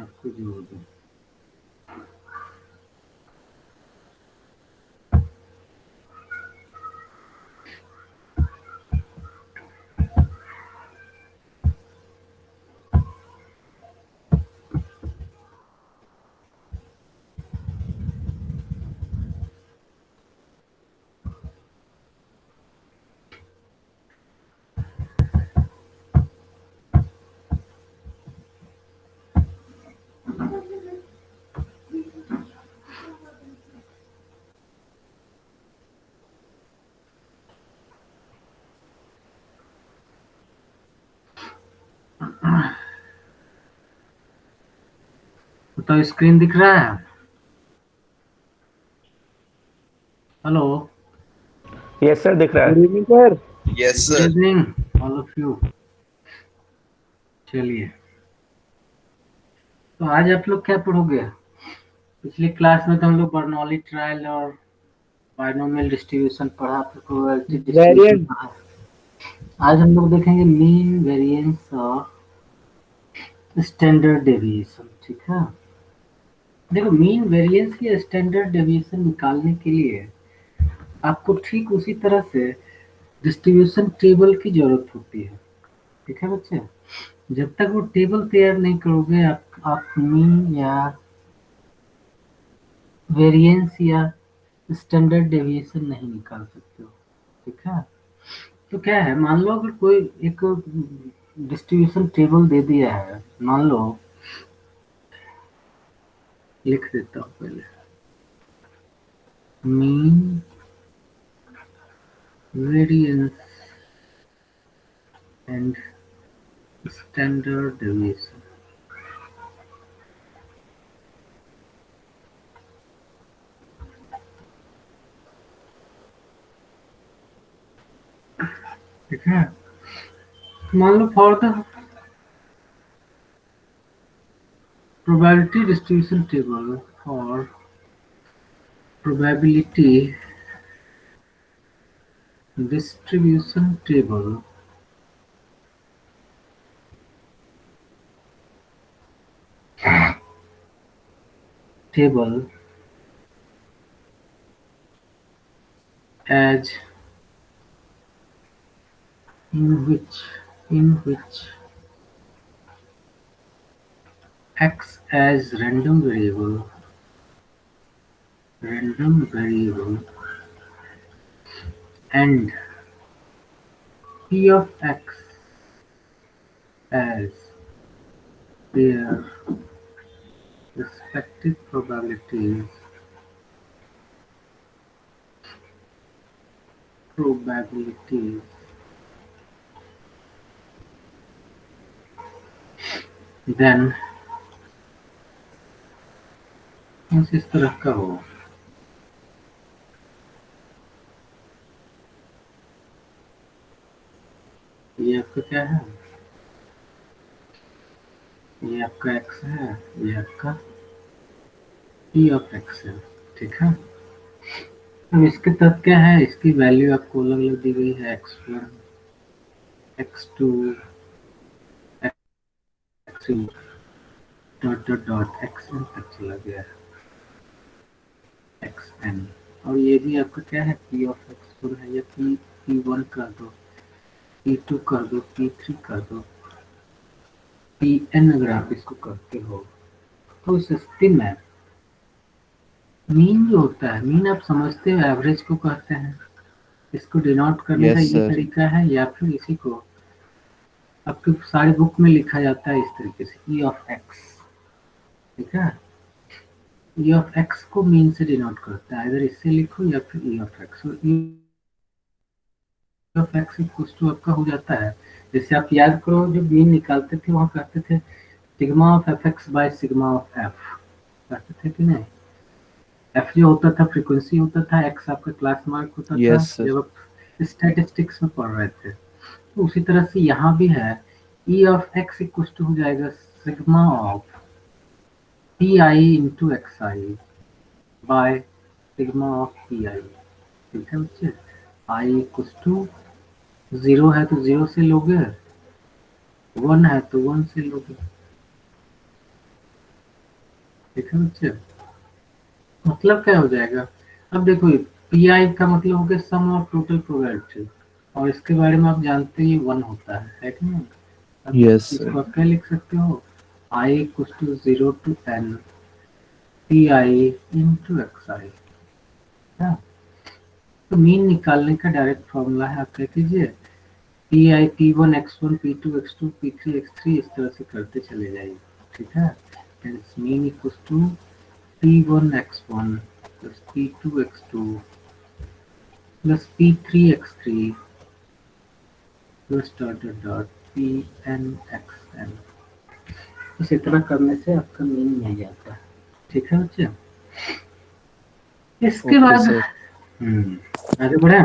आपको जोड़ दूं। तो स्क्रीन दिख रहा है? हेलो, यस सर, दिख रहा गुड है। Evening sir. Yes good sir. Evening all of you. चलिए, तो आज आप लोग क्या पढ़ोगे? पिछली क्लास में तो हम लोग बर्नौली ट्रायल और बाइनोमियल डिस्ट्रीब्यूशन पढ़ा, फिर प्रोबेबिलिटी डिस्ट्रीब्यूशन वेरिएंट। पढ़ा। आज हम लोग देखेंगे मीन वेरिएंस और स्टैंडर्ड डेविएशन। ठीक है, देखो मीन वेरिएंस की स्टैंडर्ड डेविएशन निकालने के लिए आपको ठीक उसी तरह से डिस्ट्रीब्यूशन टेबल की जरूरत होती है। ठीक है बच्चे, जब तक वो टेबल तैयार नहीं करोगे आप मीन या वेरिएंस या स्टैंडर्ड डेविएशन नहीं निकाल सकते हो। ठीक है, तो क्या है, मान लो अगर कोई एक डिस्ट्रीब्यूशन टेबल दे दिया है, मान लो, लिख देता हूँ पहले, mean variance and standard deviation. ठीक है, मान लो for the probability distribution table, for probability distribution table as in which x as random variable and p of x as their respective probabilities, then इस तरह का हो। ये आपका क्या है, ये आपका x है, ये आपका p ऑफ x है। ठीक है, अब इसके तहत क्या है, इसकी वैल्यू आपको अलग अलग दी गई है, x1 x2 x3 dot dot dot xn तक चला गया है, xn। और ये भी आपका क्या है, p ऑफ x4 है, या p1 कर दो, p2 कर दो, p3 कर दो, pn अगर आप इसको करते हो। तो इस स्थिति में मीन जो होता है, मीन आप समझते हो एवरेज को कहते हैं। इसको डिनोट करने का यस ये सर। तरीका है, या फिर इसी को आपके सारी बुक में लिखा जाता है इस तरीके से, ई ऑफ एक्स। ठीक है, ई ऑफ एक्स को मीन से डिनोट करता है, इधर इससे लिखो या फिर E of X. E of X equal to आपका हो जाता है, जैसे आप याद करो जब मीन निकालते थे वहां कहते थे sigma of F x bye sigma of F, कहते थे कि नहीं? एफ जो होता था फ्रीक्वेंसी होता था, एक्स आपका क्लास मार्क होता था यस सर। जब आप स्टैटिस्टिक्स में पढ़ रहे थे। तो उसी तरह से यहाँ भी है, E of X equal to हो जाएगा sigma of P I into X I by sigma of P I. ठीक है बच्चे, आई इक्वल टू 0 है तो 0 से लोगे, 1 है तो 1 से लोगे। ठीक है बच्चे, मतलब क्या हो जाएगा, अब देखो पी आई का मतलब हो गया सम ऑफ टोटल प्रोबेबिलिटी, और इसके बारे में आप जानते ही 1 होता है कि नहीं। अब यस इसको सर। आप क्या लिख सकते हो, I equal to 0 to n P I into X I. तो मीन निकालने का डायरेक्ट फॉर्मूला है, आप क्या कीजिए, P I P one X one P two X two P three X three इस तरह से करते चले जाइए। ठीक है, mean equal to P one X one plus P two X two plus P three X three plus dot dot dot P N X N. इस तरह करने से आपका मीन मिल जाता है। ठीक है बच्चे, इसके ओके बाद सर। आगे बढ़े।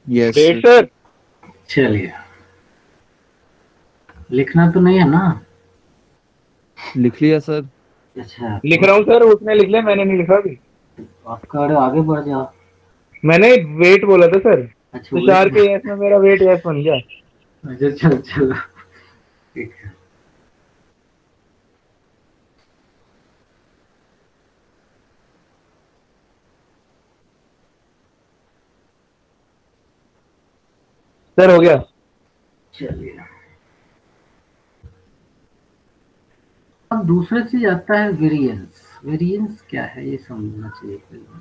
Yes wait sir. सर, चलिए, लिखना तो नहीं है ना। लिख लिया सर। अच्छा लिख तो रहा हूँ सर, उसने लिख लिया, मैंने नहीं लिखा अभी। आपका अरे आगे बढ़ जाओ। मैंने वेट बोला था सर, अच्छा तुषार वेट, के यस में मेरा वेट यस बन गया। अच्छा चलो चलो, ठीक है। सर हो गया। चलिए, अब दूसरा चीज आता है वेरिएंस। वेरिएंस क्या है ये समझना चाहिए पहले।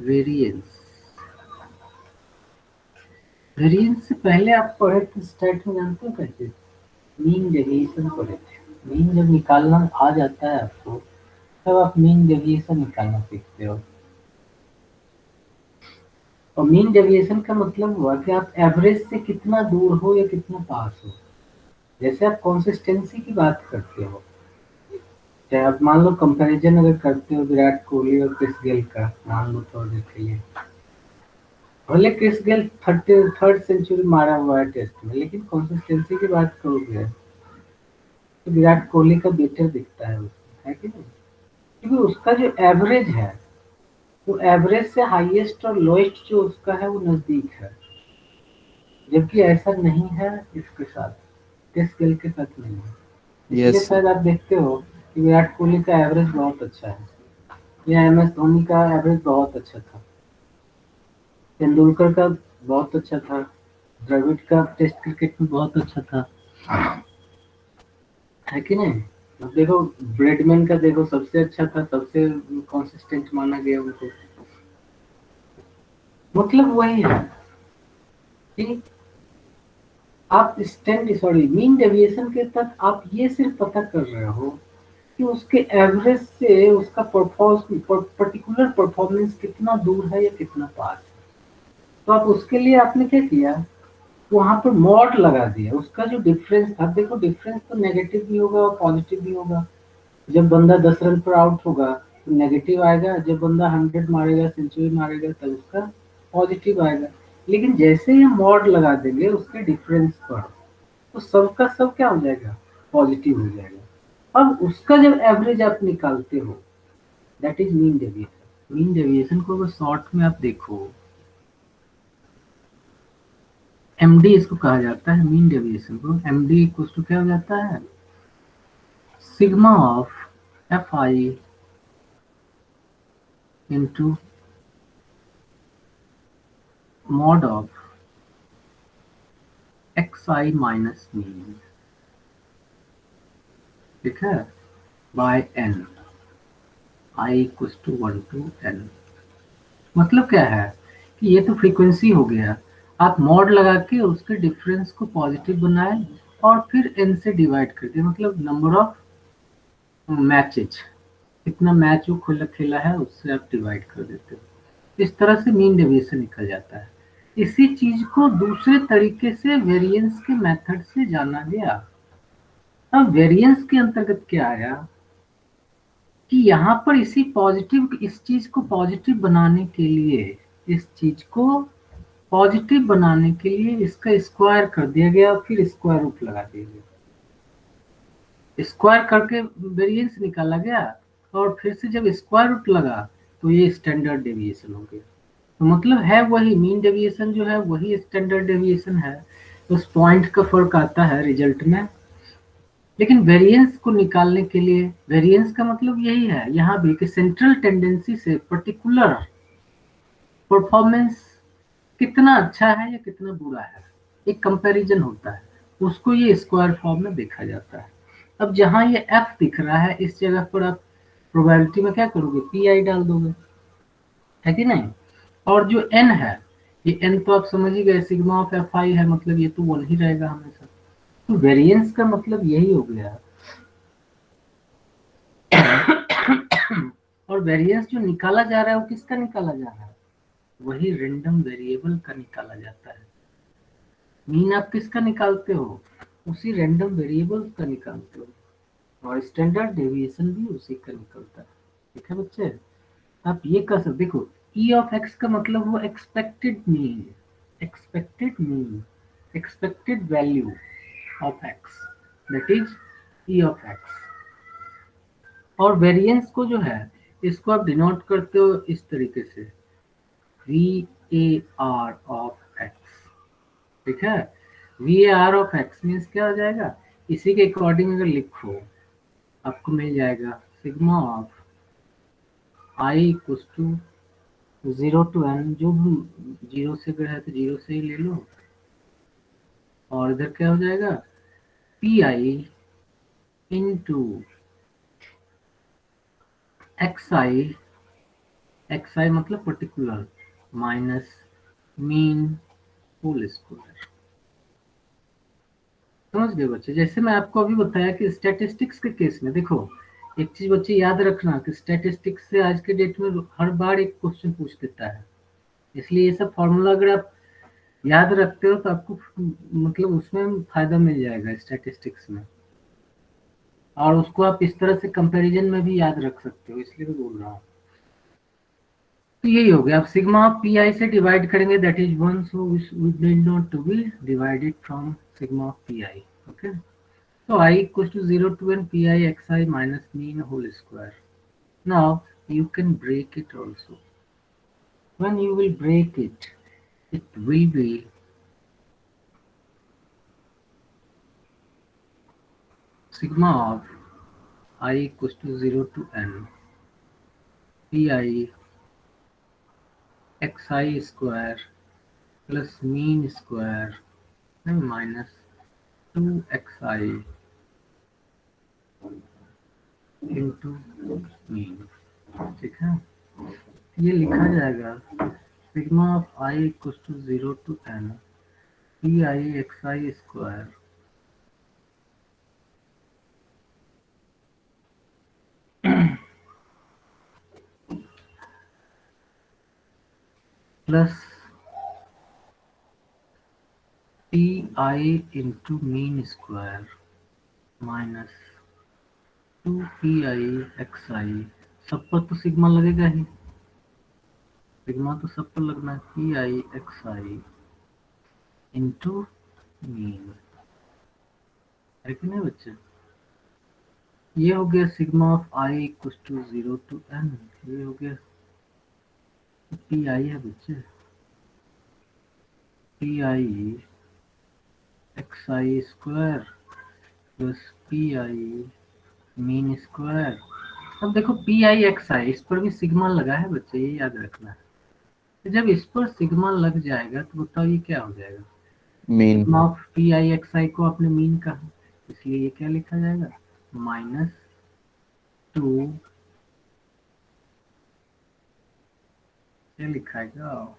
वेरिएंस, वेरिएंस से पहले आप पढ़े थे स्टैट में, जानते हो कैसे, मीन डेविएशन पढ़े थे। मीन जब निकालना आ जाता है आपको, तब आप मीन डेविएशन निकालना सीखते हो। और मीन डेविएशन का मतलब हुआ कि आप एवरेज से कितना दूर हो या कितना पास हो। जैसे आप कंसिस्टेंसी की बात करते हो, चाहे आप मान लो कंपैरिजन अगर करते हो विराट कोहली और क्रिस गेल का, मान लो थोड़ा देर के लिए, भले क्रिस गेल थर्ड सेंचुरी मारा हुआ है टेस्ट में, लेकिन कंसिस्टेंसी की बात करोगे तो विराट कोहली का बेटर दिखता है उसमें, है कि नहीं। क्योंकि उसका जो एवरेज है, वो एवरेज से हाईएस्ट और लोएस्ट जो उसका है वो नजदीक है, जबकि ऐसा नहीं है इसके साथ, क्रिस गेल के साथ नहीं है। इसलिए यस सर। शायद आप देखते हो कि विराट कोहली का एवरेज बहुत अच्छा है, या एम एस धोनी का एवरेज बहुत अच्छा था, तेंदुलकर का बहुत अच्छा था, द्रविड़ का टेस्ट क्रिकेट में बहुत अच्छा था, है कि नहीं। अब देखो ब्रेडमैन का देखो सबसे अच्छा था, सबसे कंसिस्टेंट माना गया उनको। मतलब वही है कि आप स्टैंड सॉरी मीन डेविएशन के तहत आप ये सिर्फ पता कर रहे हो कि उसके एवरेज से उसका पर्टिकुलर परफॉर्मेंस कितना दूर है या कितना पास है। तो आप उसके लिए आपने क्या किया, वहां पर मॉड लगा दिया, उसका जो डिफरेंस था, देखो डिफरेंस तो नेगेटिव भी होगा और पॉजिटिव भी होगा। जब बंदा 10 रन पर आउट होगा तो नेगेटिव आएगा, जब बंदा 100 मारेगा, सेंचुरी मारेगा, तब उसका पॉजिटिव आएगा। लेकिन जैसे ही मॉड लगा देंगे उसके डिफरेंस पर, तो सबका सब क्या हो जाएगा, पॉजिटिव हो जाएगा। अब उसका जब एवरेज आप निकालते हो, that is mean deviation. Mean deviation को अगर शॉर्ट में आप देखो, एमडी इसको कहा जाता है, मीन डेविएशन को। एमडी इक्वल टू क्या हो जाता है, sigma of F I into mod of X I minus mean, ठीक है, by N, I equal to 1 to N. मतलब क्या है कि ये तो फ्रीक्वेंसी हो गया, आप मॉड लगा के उसके डिफरेंस को पॉजिटिव बनाए और फिर एन से डिवाइड कर दिया, मतलब नंबर ऑफ मैचेज, कितना मैच वो खेला खेला है उससे आप डिवाइड कर देते हो। इस तरह से मीन डेविएशन निकल जाता है। इसी चीज को दूसरे तरीके से वेरिएंस के मेथड से जाना गया। अब वेरिएंस के अंतर्गत क्या आया कि यहाँ पर इसी पॉजिटिव, इस चीज को पॉजिटिव बनाने के लिए, इस चीज को पॉजिटिव बनाने के लिए इसका स्क्वायर कर दिया गया, फिर स्क्वायर रूट लगा दिया गया, स्क्वायर करके वेरिएंस निकाला गया, और फिर से जब स्क्वायर रूट लगा तो ये स्टैंडर्ड डेविएशन हो गया। तो मतलब है वही, मीन डेविएशन जो है वही स्टैंडर्ड डेविएशन है, उस पॉइंट का फर्क आता है रिजल्ट में। लेकिन वेरिएंस को निकालने के लिए, वेरिएंस का मतलब यही है यहाँ भी कि सेंट्रल टेंडेंसी से पर्टिकुलर परफॉर्मेंस कितना अच्छा है या कितना बुरा है, एक कंपैरिजन होता है, उसको ये स्क्वायर फॉर्म में देखा जाता है। अब जहां ये एफ दिख रहा है इस जगह पर आप प्रोबेबिलिटी में क्या करोगे, पी आई डाल दोगे, है कि नहीं। और जो एन है, ये एन तो आप समझ ही गए, सिग्मा ऑफ एफ आई है, मतलब ये तो वन ही रहेगा हमेशा। तो वेरिएंस का मतलब यही हो गया। और वेरिएंस जो निकाला जा रहा है वो किसका निकाला जा रहा है, वही रेंडम वेरिएबल का निकाला जाता है। मीन आप किसका निकालते हो, उसी रेंडम वेरिएबल का निकालते हो, और स्टैंडर्ड डेविएशन भी उसी का निकलता है। ठीक है बच्चे, आप ये कर सकते, देखो ई ऑफ एक्स का मतलब वो expected mean, expected mean, expected value of x, that is E of x. और वेरिएंस को जो है इसको आप डिनोट करते हो इस तरीके से, V A R of X. ठीक है, V A R of x means क्या हो जाएगा, इसी के अकॉर्डिंग अगर लिखो आपको मिल जाएगा sigma of I equals to 0 to n, जो भी 0 से अगर है तो 0 से ही ले लो, और इधर क्या हो जाएगा P I into X I, X I मतलब particular, minus mean whole square. समझ गए बच्चे, जैसे मैं आपको अभी बताया कि स्टैटिस्टिक्स के केस में देखो, एक चीज बच्चे याद रखना कि स्टैटिस्टिक्स से आज के डेट में हर बार एक क्वेश्चन पूछ देता है, इसलिए ये सब फॉर्मूला अगर आप याद रखते हो तो आपको मतलब उसमें फायदा मिल जाएगा स्टैटिस्टिक्स में, और उसको आप इस तरह से कंपैरिजन में भी याद रख सकते हो, इसलिए मैं बोल रहा हूँ। तो यही हो गया, आप सिग्मा ऑफ पी आई से डिवाइड करेंगे, that is 1, so we need not to be divided from sigma of P I. Okay, so I equals to 0 to n pi xi minus mean whole square. Now you can break it also. When you will break it, it will be sigma of I equals to 0 to n pi xi square plus mean square and minus 2xi into mean। ठीक है, ये लिखा जाएगा sigma of I equals to 0 to n P I X I square plus P I into mean square minus 2 pi xi। सब पर तो sigma लगेगा ही, sigma तो सब पर लगना है, P I X I into mean, है कि नहीं बच्चे। ये हो गया सिग्मा ऑफ आई इक्वल टू 0 to n, ये हो गया पी आई है बच्चे, P I X I square plus P I mean square. अब देखो पी आई एक्स आई, इस पर भी सिग्मा लगा है बच्चे, ये याद रखना है। तो जब इस पर सिग्मा लग जाएगा तो बताओ ये क्या हो जाएगा, mean. Sigma of P I X I को आपने मीन कहा, इसलिए ये क्या लिखा जाएगा, माइनस 2, क्या लिखाएगा,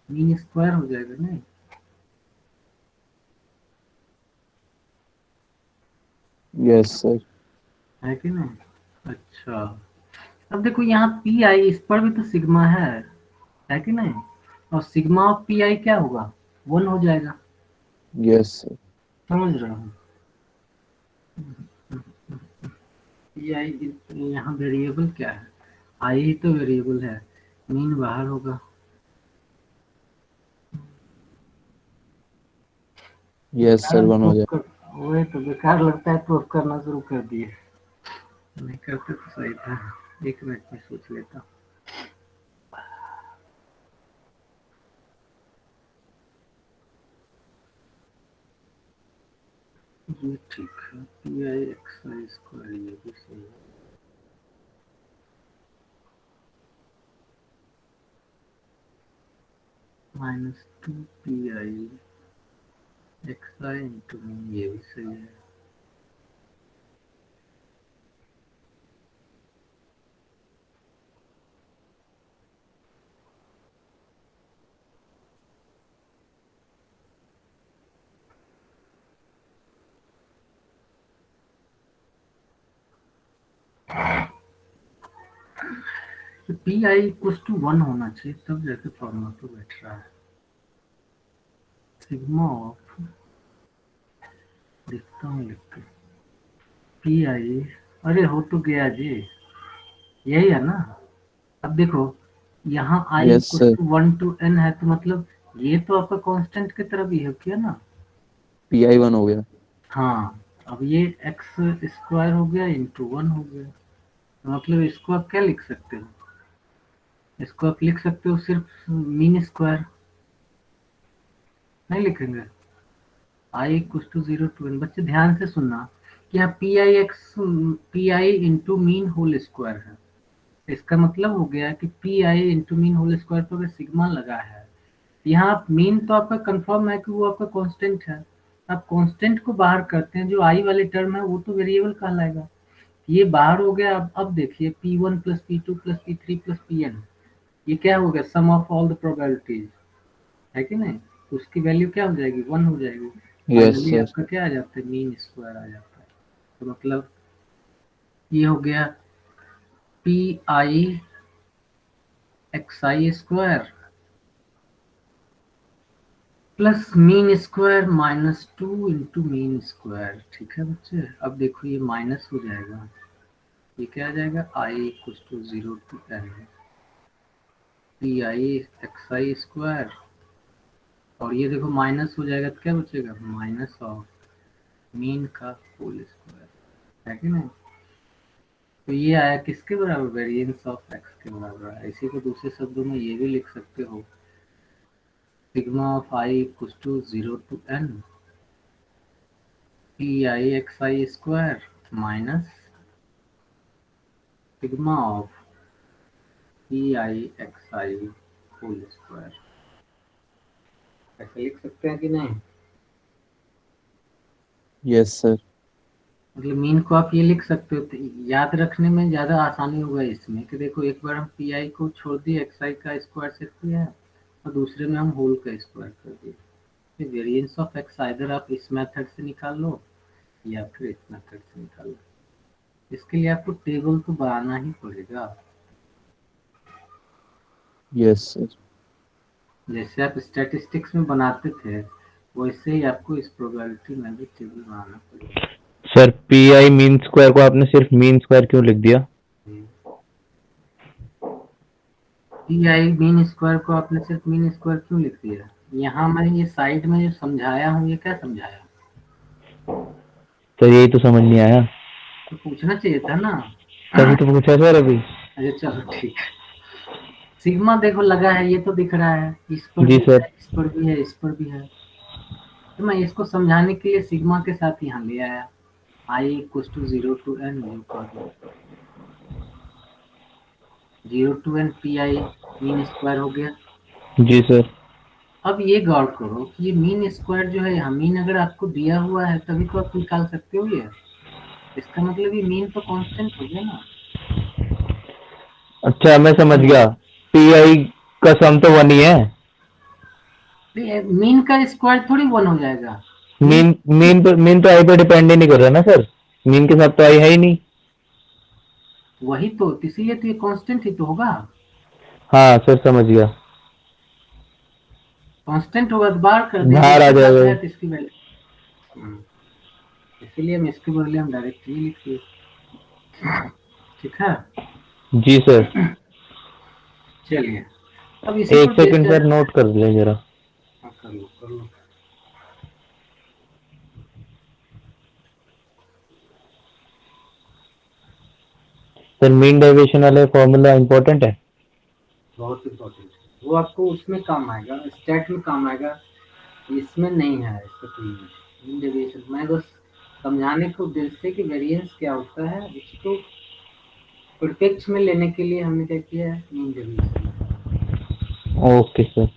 मीन स्क्वायर हो जाएगा नहीं, यस सर। है कि नहीं। अच्छा, अब देखो यहाँ पी आई, इस पर भी तो सिग्मा है कि नहीं, और सिग्मा ऑफ पी आई क्या होगा, 1 हो जाएगा। Yes sir. समझ रहा हूँ, पी आई यहाँ वेरिएबल क्या है, आई ही तो वेरिएबल है, मीन बाहर होगा। यस सर, 1 हो जाए। वही तो बेकार लगता है, प्रूफ करना शुरू कर दिए, नहीं करते तो सही था, 1 मिनट में सोच लेता। ये ठीक है, P I X I square ये भी सही है। Minus 2 P I X I into ये भी सही है। पी आई इक्वल्स टू 1 होना चाहिए, तब जाके फॉर्मूला तो बैठ रहा है। सिग्मा ऑफ, देखता हूँ लिख के, पी आई, अरे हो तो गया जी, यही है ना। अब देखो यहाँ I Yes, equals sir. To 1 to n है, तो मतलब ये तो आपका कांस्टेंट की तरह बिहेव किया ना। PI 1 हो गया। हाँ, अब ये एक्स स्क्वायर हो गया इंटू 1 हो गया, तो मतलब इसको आप क्या लिख सकते हो, इसको आप लिख सकते हो सिर्फ मीन स्क्वायर, नहीं लिखेंगे। I equals to 0 to n, बच्चे ध्यान से सुनना कि यहाँ P I into mean whole square है। इसका मतलब हो गया कि P I into mean whole square पर अगर सिग्मा लगा है, यहाँ आप मीन तो आपका कंफर्म है कि वो आपका कांस्टेंट है। आप कांस्टेंट को बाहर करते हैं, जो आई वाली टर्म है वो तो वेरिएबल कहलाएगा। ये बाहर हो गया। अब देखिए P1 plus P2 plus P3 plus Pn, ये क्या हो गया, सम ऑफ ऑल द प्रोबेबिलिटीज, है कि नहीं। तो उसकी वैल्यू क्या हो जाएगी, 1 हो जाएगी। Yes, finally sir. आपका क्या आ जाता है, मीन स्क्वायर आ जाता है। तो मतलब ये हो गया P I X I square plus mean square minus 2 into mean square. ठीक है बच्चे, अब देखो ये माइनस हो जाएगा, ये क्या आ जाएगा, I equals to 0 to n P I X I square, और ये देखो माइनस हो जाएगा तो क्या बचेगा, माइनस ऑफ मीन का होल स्क्वायर, है कि नहीं। तो ये आया किसके बराबर, वेरिएंस ऑफ एक्स के बराबर है। इसी को दूसरे शब्दों में ये भी लिख सकते हो, sigma of I equals to 0 to n P I X I square minus sigma of P I X I whole square. ऐसे लिख सकते हैं कि नहीं। Yes, sir. मतलब मीन को आप ये लिख सकते हो, तो याद रखने में ज़्यादा आसानी होगा इसमें कि देखो एक बार हम पी आई को छोड़ दिए, एक्स आई का स्क्वायर सेट किया है, और दूसरे में हम होल का स्क्वायर कर दिए। वेरिएंस ऑफ एक्स आइदर आप इस मेथड से निकाल लो या फिर इस मेथड से निकाल लो। इसके लिए आपको टेबल तो बनाना ही पड़ेगा। Yes, sir. जैसे आप स्टैटिस्टिक्स में बनाते थे, वैसे ही आपको इस प्रोबेबिलिटी में भी टेबल बनाना पड़ेगा। Sir P I mean square को आपने सिर्फ मीन स्क्वायर क्यों लिख दिया? पी आई मीन स्क्वायर को आपने सिर्फ मीन स्क्वायर क्यों लिख दिया, यहाँ मैं ये साइड में जो समझाया हूँ, ये क्या समझाया, सर यही तो समझ नहीं आया, तो पूछना चाहिए था ना। तभी तो पूछा सर अभी। अच्छा चलो ठीक है। सिग्मा देखो लगा है, ये तो दिख रहा है, इस पर जी भी सर। है, इस पर भी है, इस पर भी है। तो मैं इसको समझाने के लिए सिग्मा के साथ यहाँ ले आया, I equals to 0 to n, 0 to n P I mean square हो गया। जी सर। अब ये गौर करो कि ये मीन स्क्वायर जो है, यहाँ मीन अगर आपको दिया हुआ है तभी तो आप निकाल सकते हो ये। इसका मतलब ये मीन तो कांस्टेंट हो गया ना। अच्छा मैं समझ गया, पी आई का सम तो 1 ही है। मीन का स्क्वायर थोड़ी 1 हो जाएगा। मीन तो आई पे डिपेंड ही नहीं कर रहा ना सर, मीन के साथ तो आई है ही नहीं। वही तो, इसीलिए तो ये कांस्टेंट ही तो होगा। हाँ सर समझ गया। कांस्टेंट होगा तो बाहर कर देंगे, बाहर आ इसके साथ जाएगा। है तो इसकी वैल्यू, इसीलिए हम इसके बदले हम डायरेक्ट ये लिख दिए। ठीक है, जी सर। चलिए अब इसी एक पर सेकंड बेस्ड सर नोट कर ले जरा। कर लो कर लो। सर मीन डेविएशन वाले फॉर्मूला इंपॉर्टेंट है। बहुत इम्पोर्टेंट है, वो आपको उसमें काम आएगा, स्टैट में काम आएगा, इसमें नहीं है। इसका कोई डेविएशन मैं बस समझाने के उद्देश्य से कि वेरिएंस क्या होता है, इसको परिप्रेक्ष्य में लेने के लिए हमने क्या किया है, mean deviation. Okay sir.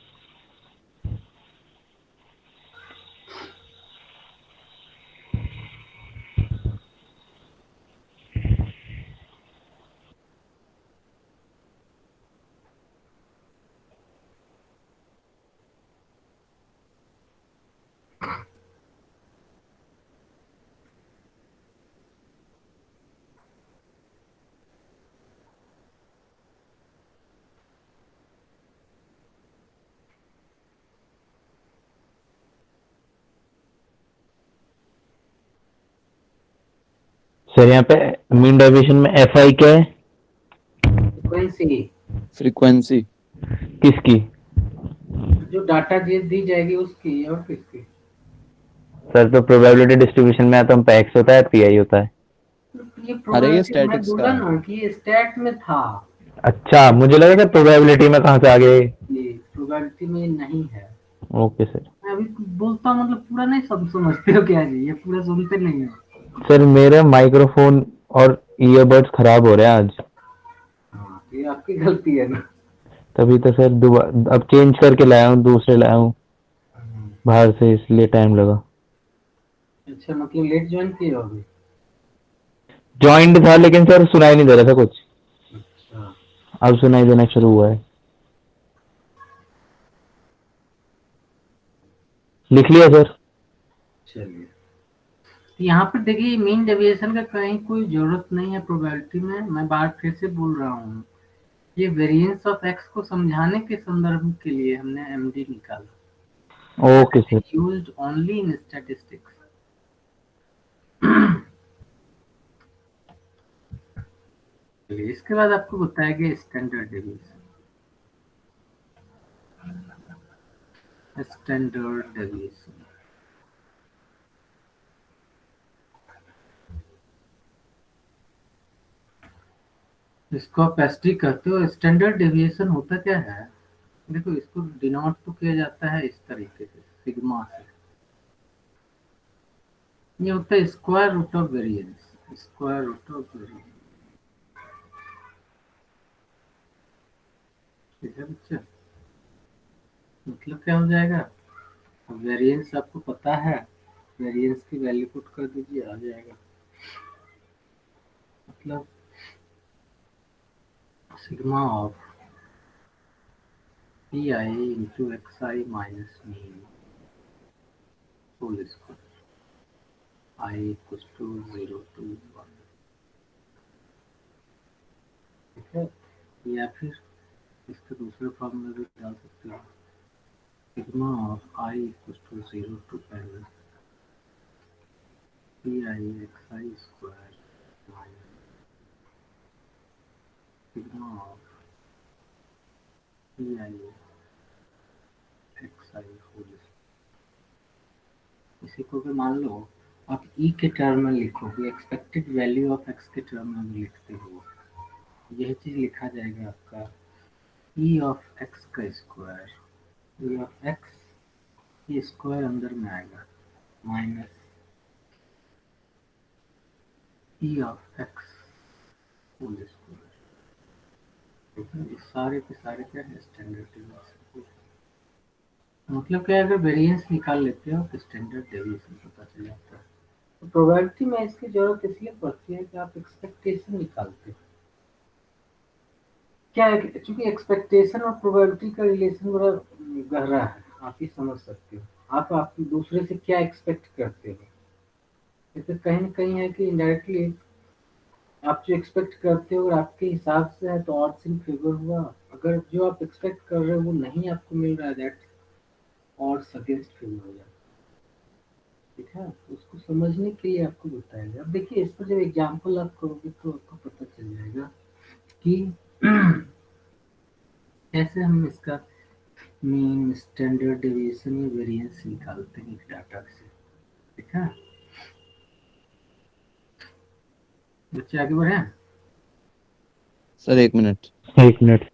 Sir यहाँ पे मीन डेविएशन में एफ आई क्या है? फ्रीक्वेंसी, फ्रीक्वेंसी किसकी? जो डाटा दी जाएगी उसकी और किसकी। सर तो प्रोबेबिलिटी डिस्ट्रीब्यूशन में आता है एक्स होता है, पी आई होता है। ये अरे ये प्रोबेबिलिटी मैं स्टैटिक्स का बोला है। ना कि ये स्टैट में था, अच्छा, मुझे लगा सर प्रोबेबिलिटी में कहाँ से आ गए। ये प्रोबेबिलिटी में नहीं है। Okay sir. मैं अभी बोलता हूँ मतलब पूरा नहीं सब समझते हो क्या जी, ये पूरा सुनते नहीं हो। सर मेरा माइक्रोफोन और ईयरबड्स खराब हो रहे हैं आज, हाँ, ये आपकी गलती है ना। तभी तो सर दोबारा अब चेंज करके लाया हूँ, दूसरे लाया हूँ बाहर से, इसलिए टाइम लगा। अच्छा, मतलब लेट ज्वाइन किए हो अभी। जॉइंट था लेकिन सर सुनाई नहीं दे रहा था कुछ, अच्छा, अब सुनाई देना शुरू हुआ है। लिख लिया सर। चलिए। तो यहाँ पर देखिए मीन डेविएशन का कहीं कोई जरूरत नहीं है प्रोबेबिलिटी में। मैं बार फिर से बोल रहा हूँ, ये वेरिएंस ऑफ एक्स को समझाने के संदर्भ के लिए हमने एमडी निकाला, okay sir. Used only in statistics. इसके बाद आपको बताएंगे स्टैंडर्ड डेविएशन। स्टैंडर्ड डेविएशन इसको आप एसटी कहते हो। स्टैंडर्ड डेविएशन होता क्या है, देखो इसको डिनोट तो किया जाता है इस तरीके से, सिग्मा से। ये होता है square root of variance, square root of variance. ठीक है बच्चा, मतलब क्या हो जाएगा, वेरिएंस आपको पता है, वेरिएंस की वैल्यू पुट कर दीजिए, आ जाएगा। मतलब sigma of P I into X I minus mean whole square I equals to 0 to 1। ठीक है, या फिर इसका दूसरा फॉर्मूला भी डाल सकते हो, sigma of I equals to 0 to n P I X I square minus sigma of P I X I whole square. इसी को भी मान लो आप ई के टर्म में लिखोगे, एक्सपेक्टेड वैल्यू ऑफ एक्स के टर्म में भी लिखते हो, यह चीज लिखा जाएगा आपका ई ऑफ एक्स का स्क्वायर, ई ऑफ एक्स, ये स्क्वायर अंदर में आएगा, minus E of X whole square. ठीक है, ये सारे के सारे क्या है, स्टैंडर्ड डेविएशन। मतलब क्या है, अगर वेरिएंस निकाल लेते हो तो स्टैंडर्ड डेविएशन पता चल जाता है। तो प्रोबेबिलिटी में इसकी जरूरत इसलिए पड़ती है कि आप एक्सपेक्टेशन निकालते हो। क्या है कि चूंकि एक्सपेक्टेशन और प्रोबेबिलिटी का रिलेशन बड़ा गहरा है, आप ही समझ सकते हो। आप दूसरे से क्या एक्सपेक्ट करते हो, ये तो कहीं ना कहीं है कि इनडायरेक्टली आप जो एक्सपेक्ट करते हो अगर आपके हिसाब से है तो ऑड्स इन फेवर हुआ, अगर जो आप एक्सपेक्ट कर रहे हो वो नहीं आपको मिल रहा है, दैट ऑड्स अगेंस्ट फेवर हो जाता है। ठीक है, तो उसको समझने के लिए आपको बताया गया। अब देखिए इस पर जब एग्जाम्पल आप करोगे तो आपको पता चल जाएगा कि कैसे हम इसका मीन, स्टैंडर्ड डेविएशन या वेरिएंस निकालते हैं डाटा से। ठीक है बच्चे, आगे बढ़े। Sir 1 minute. एक मिनट।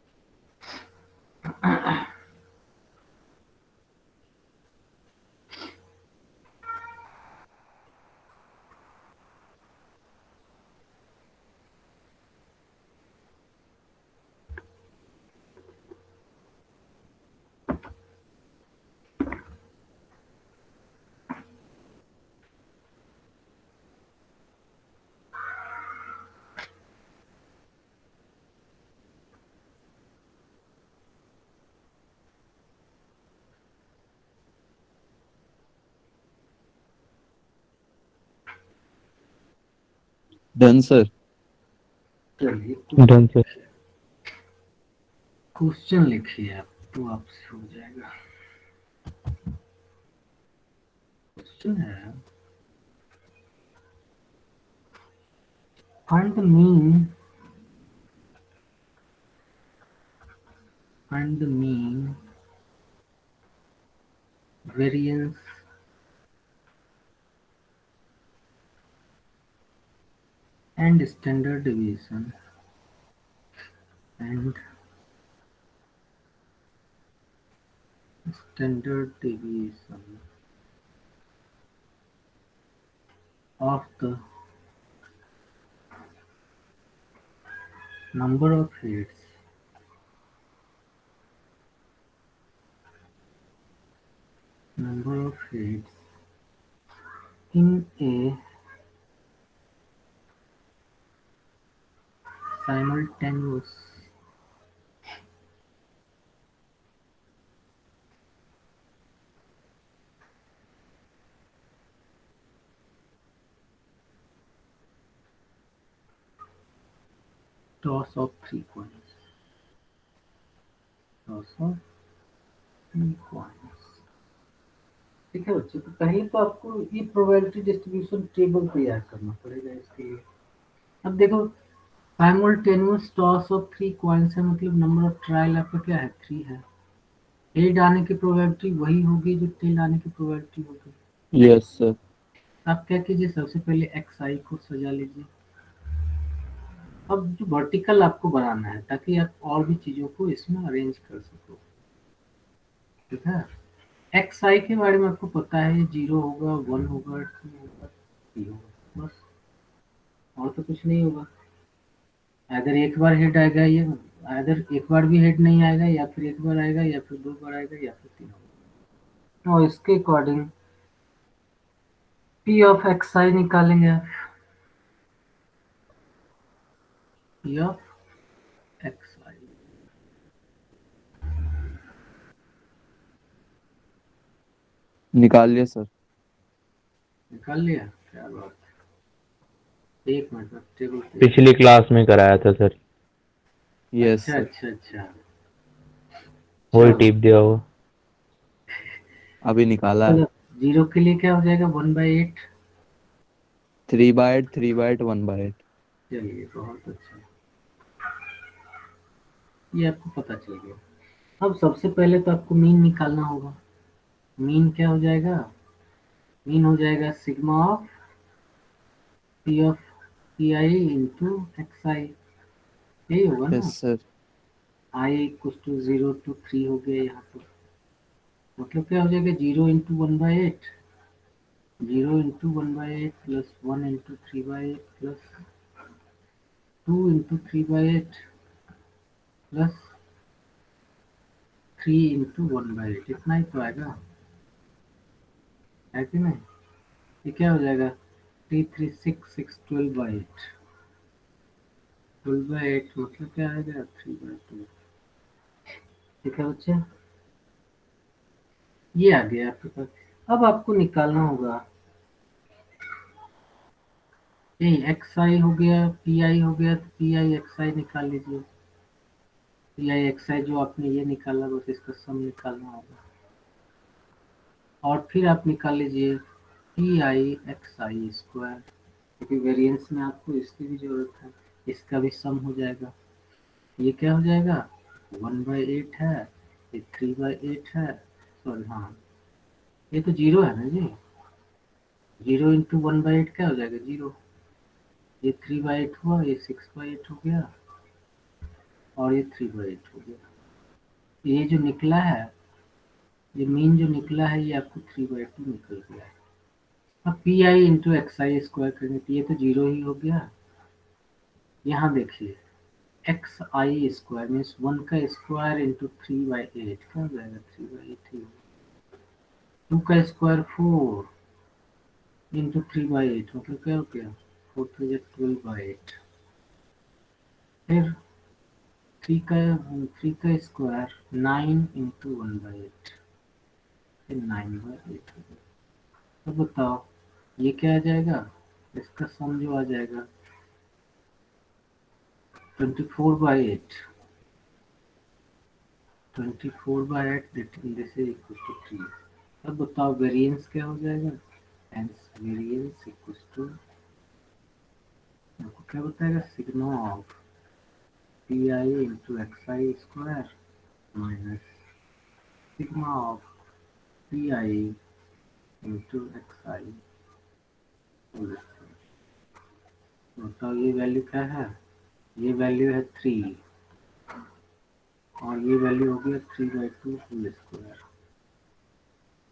Done, sir. चलिए डन सर। क्वेश्चन लिखिए आप, तो आपसे हो जाएगा। क्वेश्चन है, find the mean variance and standard deviation and of the number of heads in a simultaneous toss of three coins. ठीक है बच्चों, तो पहले तो आपको ये प्रोबेबिलिटी डिस्ट्रीब्यूशन टेबल तैयार करना पड़ेगा इसके लिए। अब देखो, simultaneous toss of three coins है, मतलब नंबर ऑफ ट्रायल आपका क्या है, 3 है। हेड आने की प्रोबेबिलिटी वही होगी जो टेल आने की प्रोबेबिलिटी होगी। Yes, sir. आप क्या कीजिए, सबसे पहले एक्स आई को सजा लीजिए। अब जो वर्टिकल आपको बनाना है ताकि आप और भी चीजों को इसमें अरेंज कर सको, ठीक है। एक्स आई के बारे में आपको पता है, 0 होगा, 1 होगा, 2 होगा, 3 होगा, बस, और तो कुछ नहीं होगा। अगर एक बार हेड आएगा, ये अगर एक बार भी हेड नहीं आएगा, या फिर एक बार आएगा, या फिर 2 बार आएगा, या फिर 3 होगा। और इसके अकॉर्डिंग पी ऑफ एक्स आई निकालेंगे आप। पी ऑफ एक्स आई निकाल लिया, सर। निकाल लिया, क्या बात है। एक मिनट में टेबल पे। पिछली क्लास में कराया था सर, Yes, अच्छा sir. अच्छा अच्छा, वही चलो टिप दिया होगा। अभी निकाला है। चलो, 0 के लिए क्या हो जाएगा, 1/8। 3/8, 3/8, 1/8. चलिए बहुत अच्छा, ये आपको पता चल गया। अब सबसे पहले तो आपको मीन निकालना होगा। मीन क्या हो जाएगा, मीन हो जाएगा sigma of P of P I into X I, यही होगा Yes, ना। sir. I equal to 0 to 3 हो गया यहाँ पर, मतलब क्या हो जाएगा, 0 × 1/8, 0 × 1/8 प्लस 1 × 3/8 प्लस 2 × 3/8 प्लस 3 × 1/8, इतना ही तो आएगा, है कि नहीं। ये क्या हो जाएगा, 3 3 6 6 12/8, 12/8 मतलब क्या आएगा, 3/2। ठीक है बच्चे, ये आ गया आपके पास। अब आपको निकालना होगा, ये एक्स आई हो गया, पी आई हो गया, तो पी आई एक्स आई निकाल लीजिए। पी आई एक्स आई जो आपने ये निकाला, बस इसका सम निकालना होगा। और फिर आप निकाल लीजिए P I X I square, क्योंकि वेरिएंस में आपको इसकी भी जरूरत है, इसका भी सम हो जाएगा। ये क्या हो जाएगा, 1/8 है, ये 3/8 है, सॉरी हाँ, ये तो 0 है ना जी। 0 × 1/8 क्या हो जाएगा, 0। ये 3/8 हुआ, ये 6/8 हो गया, और ये 3/8 हो गया। ये जो निकला है, ये मीन जो निकला है, ये आपको 3/2 निकल गया है। अब P I into X I square करेंगे तो ये तो 0 ही हो गया। यहाँ देखिए, एक्स आई स्क्वायर मीन्स 1 का स्क्वायर इंटू 3/8 क्या हो जाएगा, 3/8 ही होगा। 2 का स्क्वायर 4 इंटू 3/8 मतलब क्या हो गया, 4 3 12/8। फिर 3 का स्क्वायर 9 इंटू 1/8, फिर 9/8 हो गया। तो बताओ ये क्या आ जाएगा, इसका सम जो आ जाएगा 24/8 this is equal to 3। अब बताओ वेरिएंस क्या हो जाएगा, हेंस वेरिएंस इक्वल्स टू आपको क्या बताएगा, sigma of P I into X I square minus sigma of P I into X I. बताओ ये वैल्यू क्या है, ये वैल्यू है 3 और ये वैल्यू हो गया 3/2 होल स्क्वायर,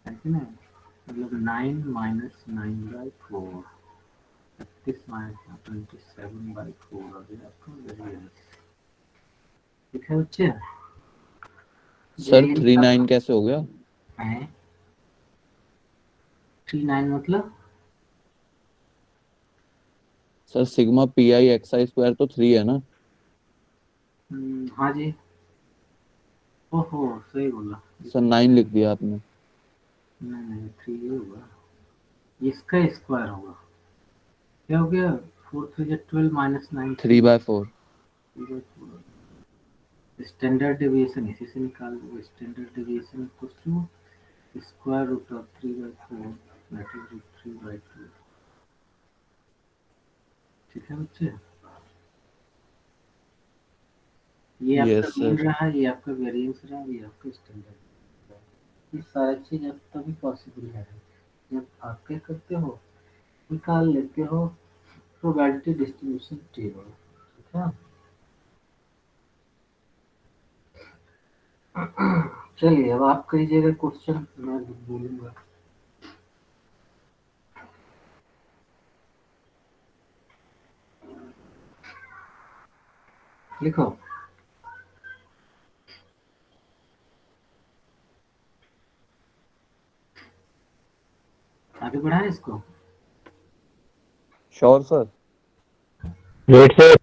है कि नहीं, मतलब 9 माइनस 9/4 27/4 हो गया आपका वेरिएंस। ठीक है बच्चे, सर 39 कैसे हो गया? 39 मतलब sir sigma P I X I square तो 3 है ना? हाँ जी, ओहो सही बोला। सर 9 लिख दिया आपने। नहीं 3 होगा, इसका स्क्वायर होगा, क्या हो गया 4 3 12 माइनस 9 3/4। स्टैंडर्ड डेविएशन इसी से निकाल दो, standard deviation equals to square root of 3/4 that is root 3/2। ठीक है बच्चे, ये आपका यस मीन सर। रहा, ये आपका वेरिएंस रहा, ये आपका स्टैंडर्ड। ये सारा चीज अब तभी पॉसिबल है जब आप क्या करते हो, निकाल लेते हो प्रोबेबिलिटी डिस्ट्रीब्यूशन टेबल। ठीक है, चलिए अब आप करिएगा क्वेश्चन, मैं बोलूंगा। लिखो, आगे बढ़ाएं इसको। Sure sir. Wait sir.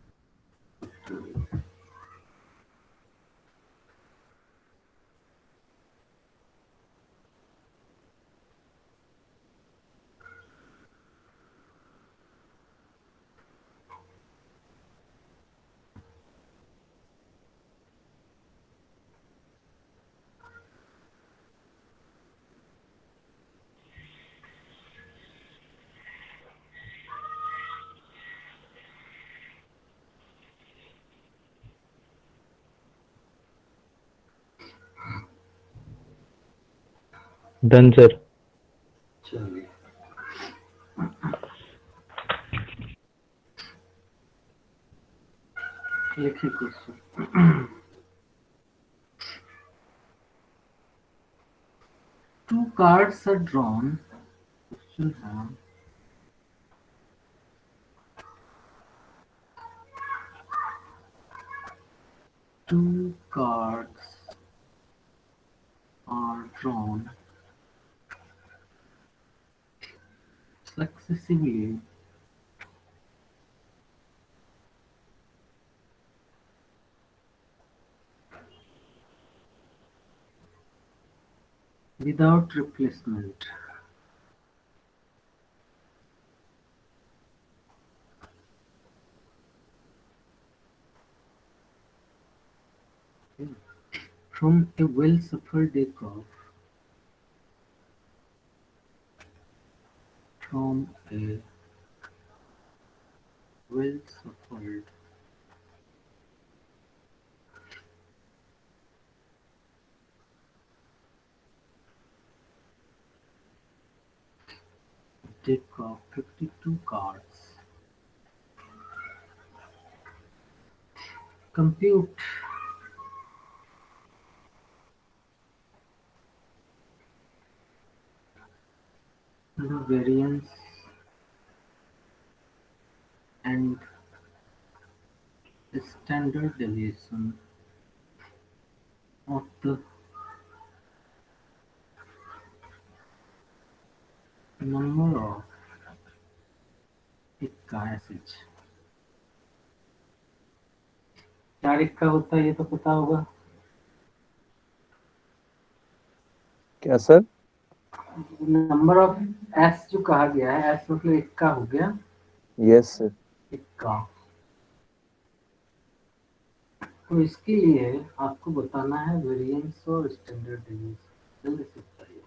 Done sir. चलिए लिखिए question. Two cards are drawn. Question है, two cards are drawn successively without replacement. From a well-shuffled deck of from a well-shuffled deck of 52 cards. Compute the variance and standard deviation of the number of इक्का SH. चार इक्का होता है ये तो पता होगा, क्या सर? नंबर ऑफ एस जो कहा गया है, एस मतलब इक्का हो गया, यस सर। इक्का तो इसके लिए आपको बताना है वेरिएंस और स्टैंडर्ड डिवीजन। जल्दी से बताइए।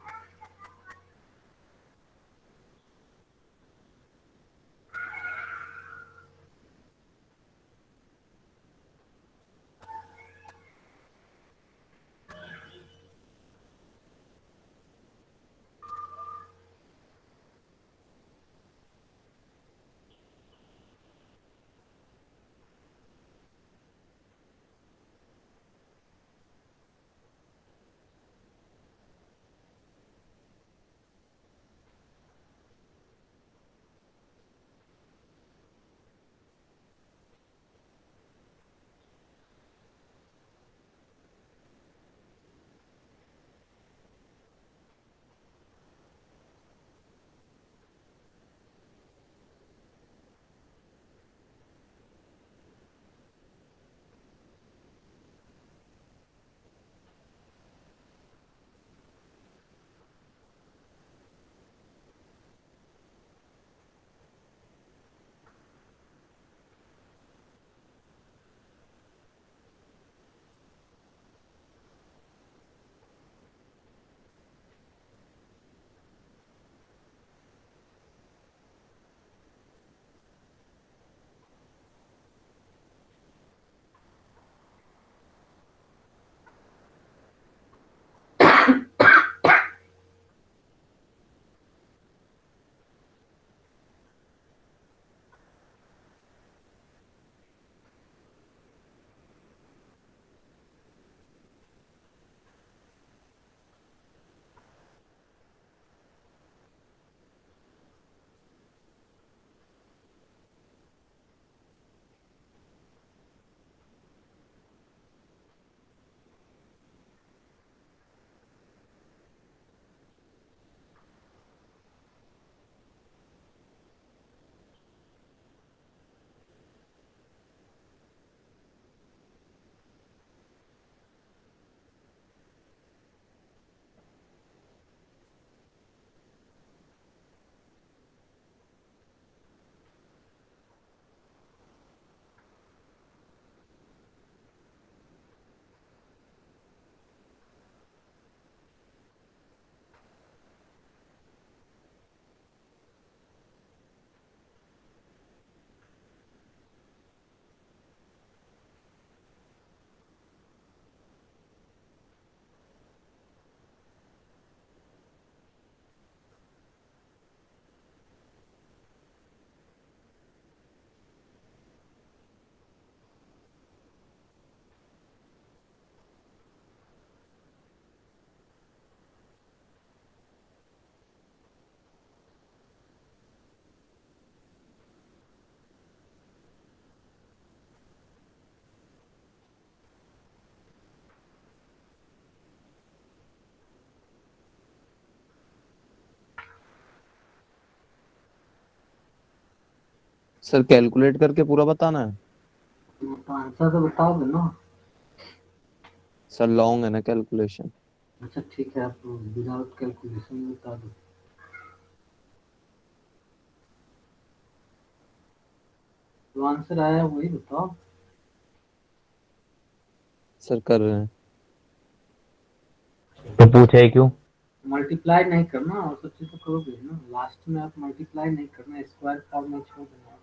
सर कैलकुलेट करके पूरा बताना है। तो आंसर तो बताओगे ना। सर लॉन्ग है ना कैलकुलेशन। अच्छा ठीक है, आप विदाउट कैलकुलेशन बता दो। जो आंसर आया वही बताओ। सर कर रहे हैं। तो पूछा है क्यों? मल्टीप्लाई नहीं करना, और सब चीज तो करोगे ना, लास्ट में आप मल्टीप्लाई नहीं करना, स्क्वायर फॉर्म में छोड़ देना।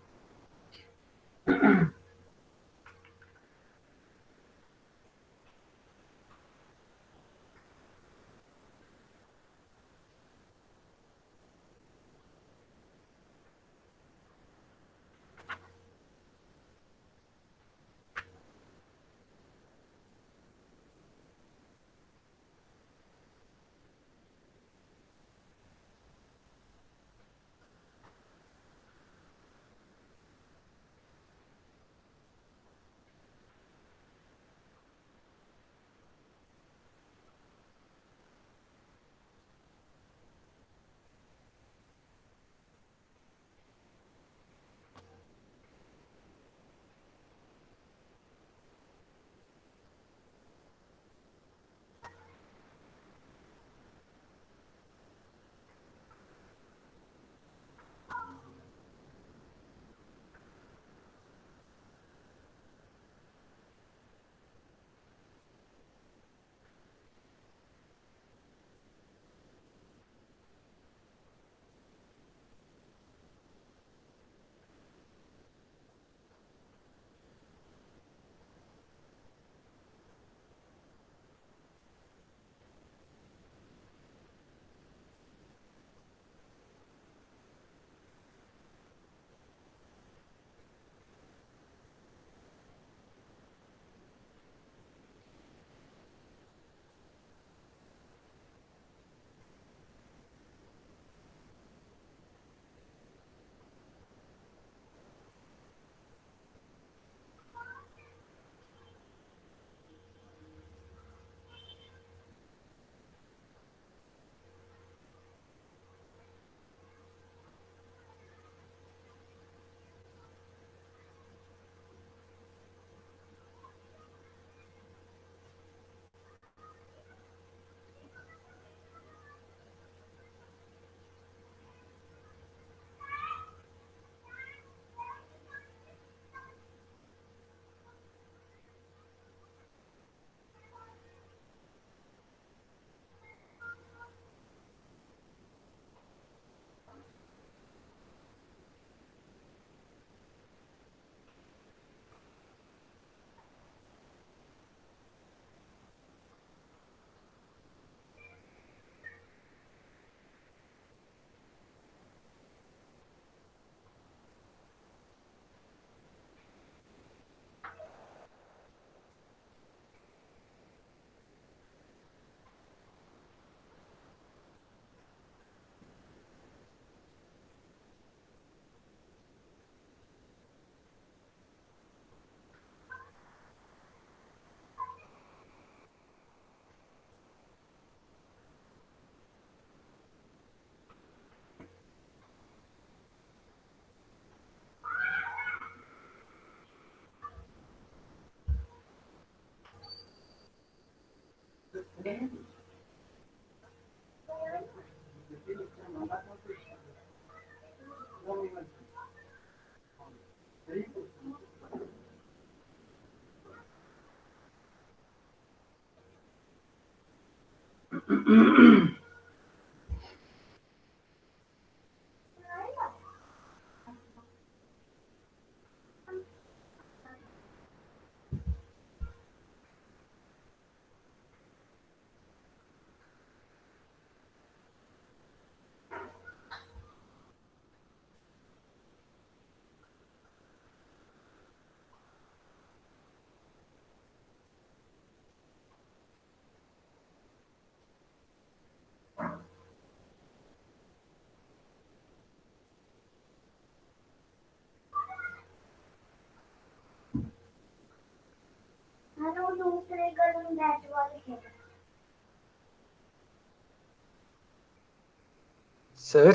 सर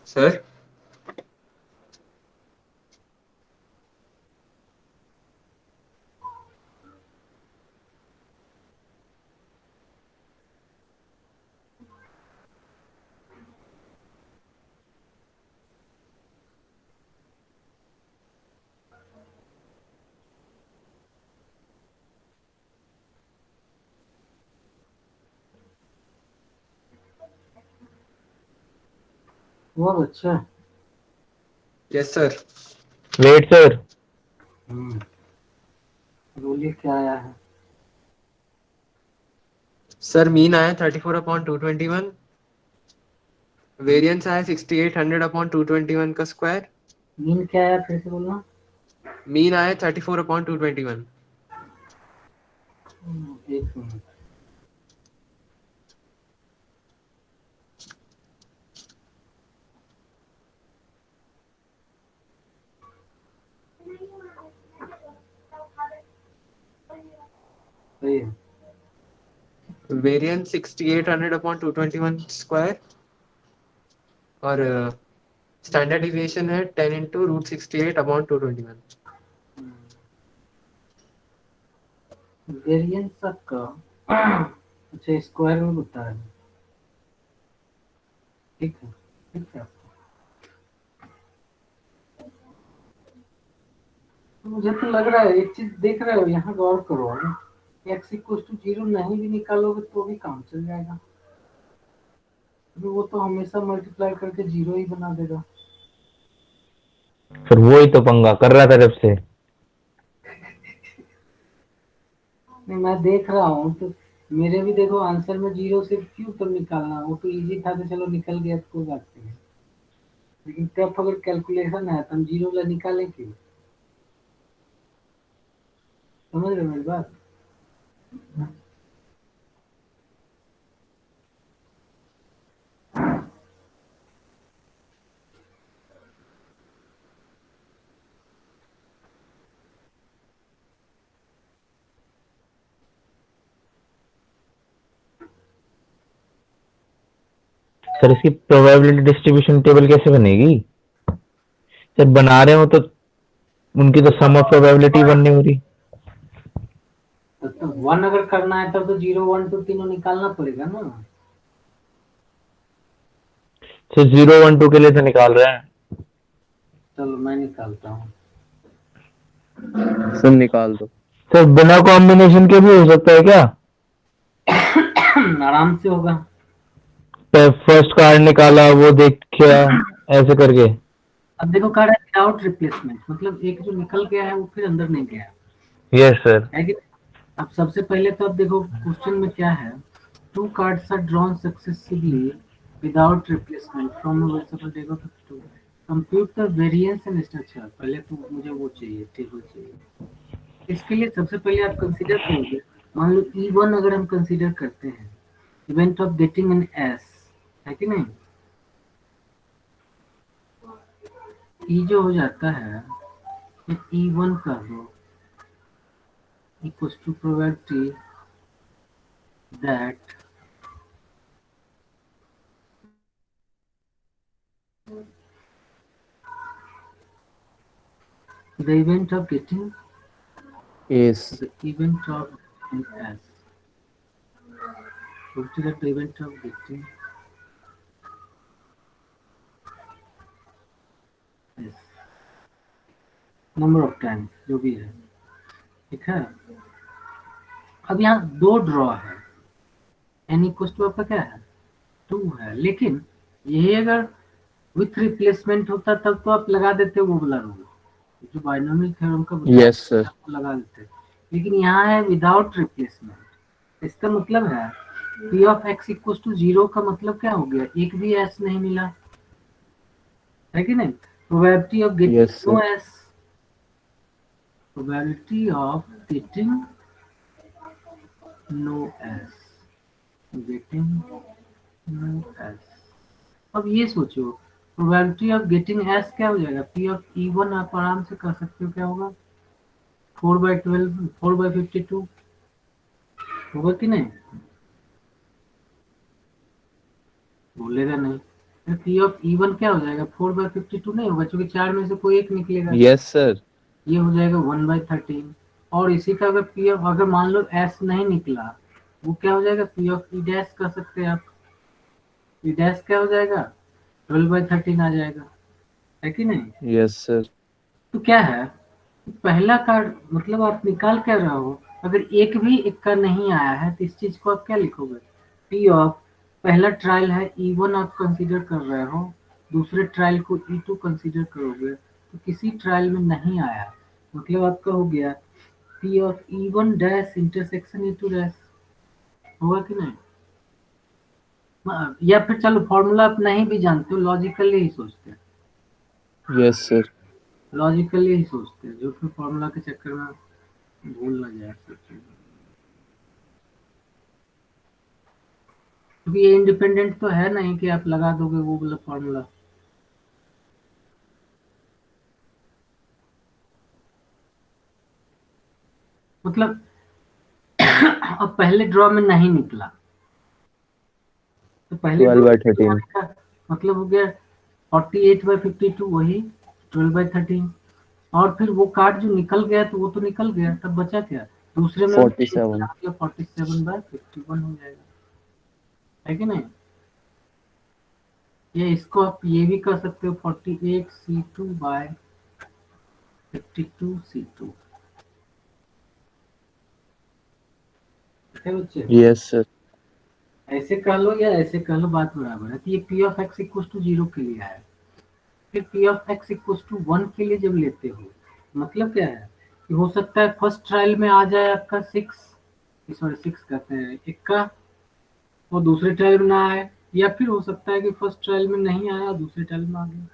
सर बहुत अच्छा। Yes sir. वेट सर, बोलिए क्या आया है। सर मीन आया 34/221, वेरिएंस आया 6800/221 का स्क्वायर, मीन क्या आया फिर से बोलना। मीन आया 34/221। एक मिनट। सही है। वेरिएंस 6800/221 स्क्वायर और स्टैंडर्ड डिविएशन है 10 इंटू रूट 68/221। वेरिएंस आपका अच्छा स्क्वायर में होता है। ठीक है ठीक है। तो मुझे तो लग रहा है एक चीज देख रहे हो, यहाँ गौर करो, एक्स इक्वल टू जीरो नहीं भी निकालोगे तो भी काम चल जाएगा, क्योंकि वो तो हमेशा मल्टीप्लाई करके जीरो ही बना देगा। सर वही तो पंगा कर रहा था जब से। नहीं मैं देख रहा हूँ तो मेरे भी देखो आंसर में जीरो से क्यों तो निकालना, वो तो इजी था तो चलो निकल गया तो कोई बात नहीं, लेकिन टफ अगर कैलकुलेशन है तो हम जीरो ला निकालें क्यों। समझ रहे हो मेरी बात। सर इसकी प्रोबेबिलिटी डिस्ट्रीब्यूशन टेबल कैसे बनेगी? सर बना रहे हो तो उनकी तो सम ऑफ प्रोबेबिलिटी बननी हो रही। तो वन अगर करना है तब तो जीरो वन टू तीनों निकालना पड़ेगा ना। सर 0 1 2 के लिए तो निकाल रहे हैं। चलो मैं निकालता हूँ। सर निकाल दो। सर बिना कॉम्बिनेशन के भी हो सकता है क्या? आराम से होगा। फर्स्ट कार्ड निकाला वो देखा ऐसे करके। अब देखो कार्ड है विदाउट रिप्लेसमेंट, मतलब एक जो निकल गया है वो फिर अंदर नहीं गया यस सर। है कि। अब सबसे पहले तो अब देखो क्वेश्चन में क्या है, two cards are drawn successively without replacement from a वर्सेबल deck of two, compute the variance and structure. पहले तो मुझे वो चाहिए, टेबल चाहिए। इसके लिए सबसे पहले आप कंसीडर करोगे, मान लो E1 अगर हम कंसीडर करते हैं, event of getting an S, है कि नहीं। ई जो हो जाता है E1 कर दो equals to probability that the event of getting Ace. the event of getting S. Consider the event of getting S. Number of times जो भी है, ठीक है। अब यहाँ दो ड्रॉ है, n इक्वल टू आपका क्या है 2 है, लेकिन यही अगर विथ रिप्लेसमेंट होता तब तो आप लगा देते वो वाला रूल जो बाइनोमियल थ्योरम का Yes, sir. आपको लगा देते, लेकिन यहाँ है विदाउट रिप्लेसमेंट। इसका मतलब है p of x equal to 0 का मतलब क्या हो गया, एक भी s नहीं मिला है कि नहीं। Probability of getting Yes, sir. No s, probability of getting no s, getting no s। अब ये सोचो प्रोबेबिलिटी ऑफ गेटिंग s क्या हो जाएगा, p ऑफ e1 आप आराम से कर सकते हो, क्या होगा 4/12 4/52 होगा कि नहीं, बोलेगा नहीं। p ऑफ e1 क्या हो जाएगा 4/52 नहीं होगा, क्योंकि 4 में से कोई एक निकलेगा, Yes, sir. ये हो जाएगा 1/13। और इसी का अगर p ऑफ, अगर मान लो s नहीं निकला, वो क्या हो जाएगा p ऑफ e डैश कर सकते हैं आप, e डैश क्या हो जाएगा 12/13 आ जाएगा, है कि नहीं। Yes, sir. तो क्या है, पहला कार्ड मतलब आप निकाल क्या रहे हो, अगर एक भी इक्का नहीं आया है तो इस चीज को आप क्या लिखोगे, p ऑफ पहला ट्रायल है e1 आप कंसीडर कर रहे हो, दूसरे ट्रायल को e2 कंसीडर करोगे, तो किसी ट्रायल में नहीं आया, मतलब आपका हो गया p of e1 dash intersection e2 dash, होगा कि नहीं। या फिर चलो फॉर्मूला आप नहीं भी जानते हो, लॉजिकली ही सोचते हैं, Yes, sir. लॉजिकली ही सोचते हैं, जो फिर फॉर्मूला के चक्कर में भूल ना जाए सोचिए। क्योंकि ये इंडिपेंडेंट तो है नहीं कि आप लगा दोगे वो वाला फॉर्मूला। मतलब अब पहले ड्रॉ में नहीं निकला, तो पहले 12/13. का मतलब हो गया 48/52 वही 12/13, और फिर वो कार्ड जो निकल गया तो वो तो निकल गया, तब बचा क्या, दूसरे में 47. 47/51 हो जाएगा, है कि नहीं। ये इसको आप ये भी कर सकते हो 48c2/52c2, ठीक है बच्चे। Yes, sir. ऐसे कह लो या ऐसे कह लो, बात बराबर है। तो ये p of x equal to 0 के लिए है, फिर p of x equal to 1 के लिए जब लेते हो, मतलब क्या है कि हो सकता है फर्स्ट ट्रायल में आ जाए आपका 6 कहते हैं इक्का, और दूसरे ट्रायल में ना आए, या फिर हो सकता है कि फर्स्ट ट्रायल में नहीं आया दूसरे ट्रायल में आ गया,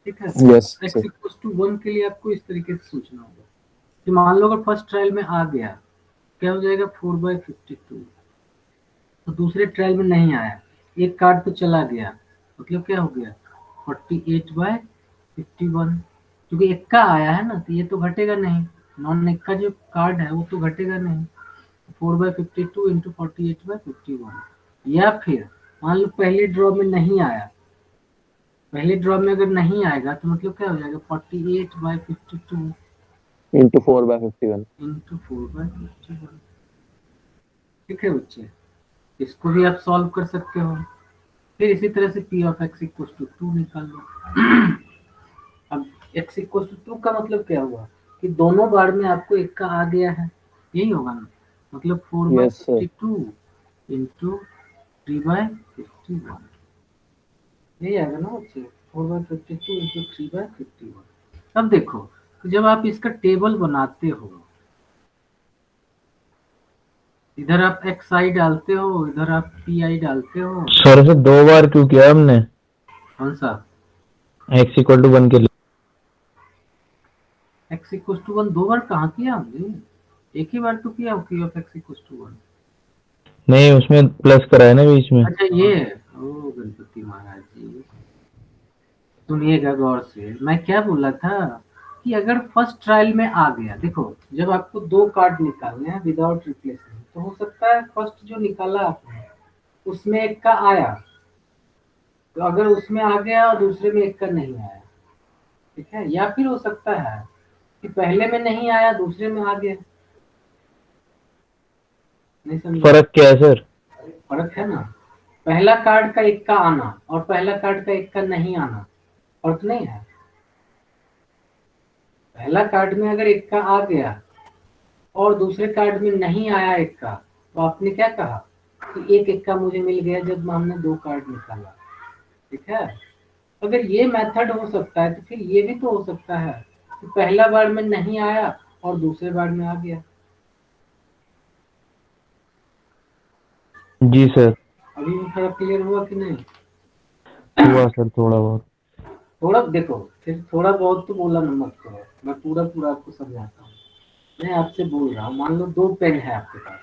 ठीक है। Yes, x sir. Equal to 1 के लिए आपको इस तरीके से सोचना होगा कि मान लो अगर फर्स्ट ट्रायल में आ गया, क्या हो जाएगा 4/52, तो दूसरे ट्रायल में नहीं आया, एक कार्ड तो चला गया, मतलब क्या हो गया 48/51, क्योंकि इक्का आया है ना तो ये तो घटेगा नहीं, नॉन इक्का जो कार्ड है वो तो घटेगा नहीं, 4/52 इंटू 48/51। या फिर मान लो पहले ड्रॉ में नहीं आया, पहले ड्रॉ में अगर नहीं आएगा तो मतलब क्या हो जाएगा 48/52 Into 4/51. इंटू 4/51, ठीक है बच्चे। इसको भी आप सॉल्व कर सकते हो। फिर इसी तरह से p of x equal to 2 निकाल लो। अब x इक्वल टू 2 का मतलब क्या हुआ कि दोनों बार में आपको एक का आ गया है, यही होगा ना, मतलब Yes, sir. 4/52 इंटू 3/51, यही आएगा ना बच्चे 4/52 इंटू 3/51। अब देखो तो जब आप इसका टेबल बनाते हो, इधर आप एक्स आई डालते हो, इधर आप पी आई डालते हो, सर से 2 बार क्यों किया हमने कौन सा x इक्वल टू 1 के लिए? x इक्वल टू 1 दो बार कहाँ किया हमने, एक ही बार तो किया p of x equal to 1। नहीं, उसमें प्लस करा है ना बीच में। अच्छा ये, ओ गणपति महाराज जी, सुनिएगा गौर से, मैं क्या बोला था कि अगर फर्स्ट ट्रायल में आ गया, देखो जब आपको दो कार्ड निकालने हैं विदाउट रिप्लेसमेंट, तो हो सकता है फर्स्ट जो निकाला आपने उसमें एक का आया, तो अगर उसमें आ गया और दूसरे में एक का नहीं आया, ठीक है। या फिर हो सकता है कि पहले में नहीं आया दूसरे में आ गया, नहीं समझे? फर्क क्या है सर? फर्क है ना, पहला कार्ड का इक्का आना और पहला कार्ड का इक्का नहीं आना, फर्क नहीं है। पहला कार्ड में अगर इक्का आ गया और दूसरे कार्ड में नहीं आया इक्का, तो आपने क्या कहा कि एक इक्का मुझे मिल गया जब हमने 2 कार्ड निकाला, ठीक है। अगर ये मेथड हो सकता है तो फिर ये भी तो हो सकता है कि पहला बार में नहीं आया और दूसरे बार में आ गया। जी सर। अभी भी थोड़ा क्लियर हुआ कि नहीं? हुआ सर थोड़ा बहुत। थोड़ा देखो, फिर थोड़ा बहुत तो बोला मत करो, मैं पूरा पूरा आपको समझाता हूँ। मैं आपसे बोल रहा हूँ, मान लो 2 पेन है आपके पास,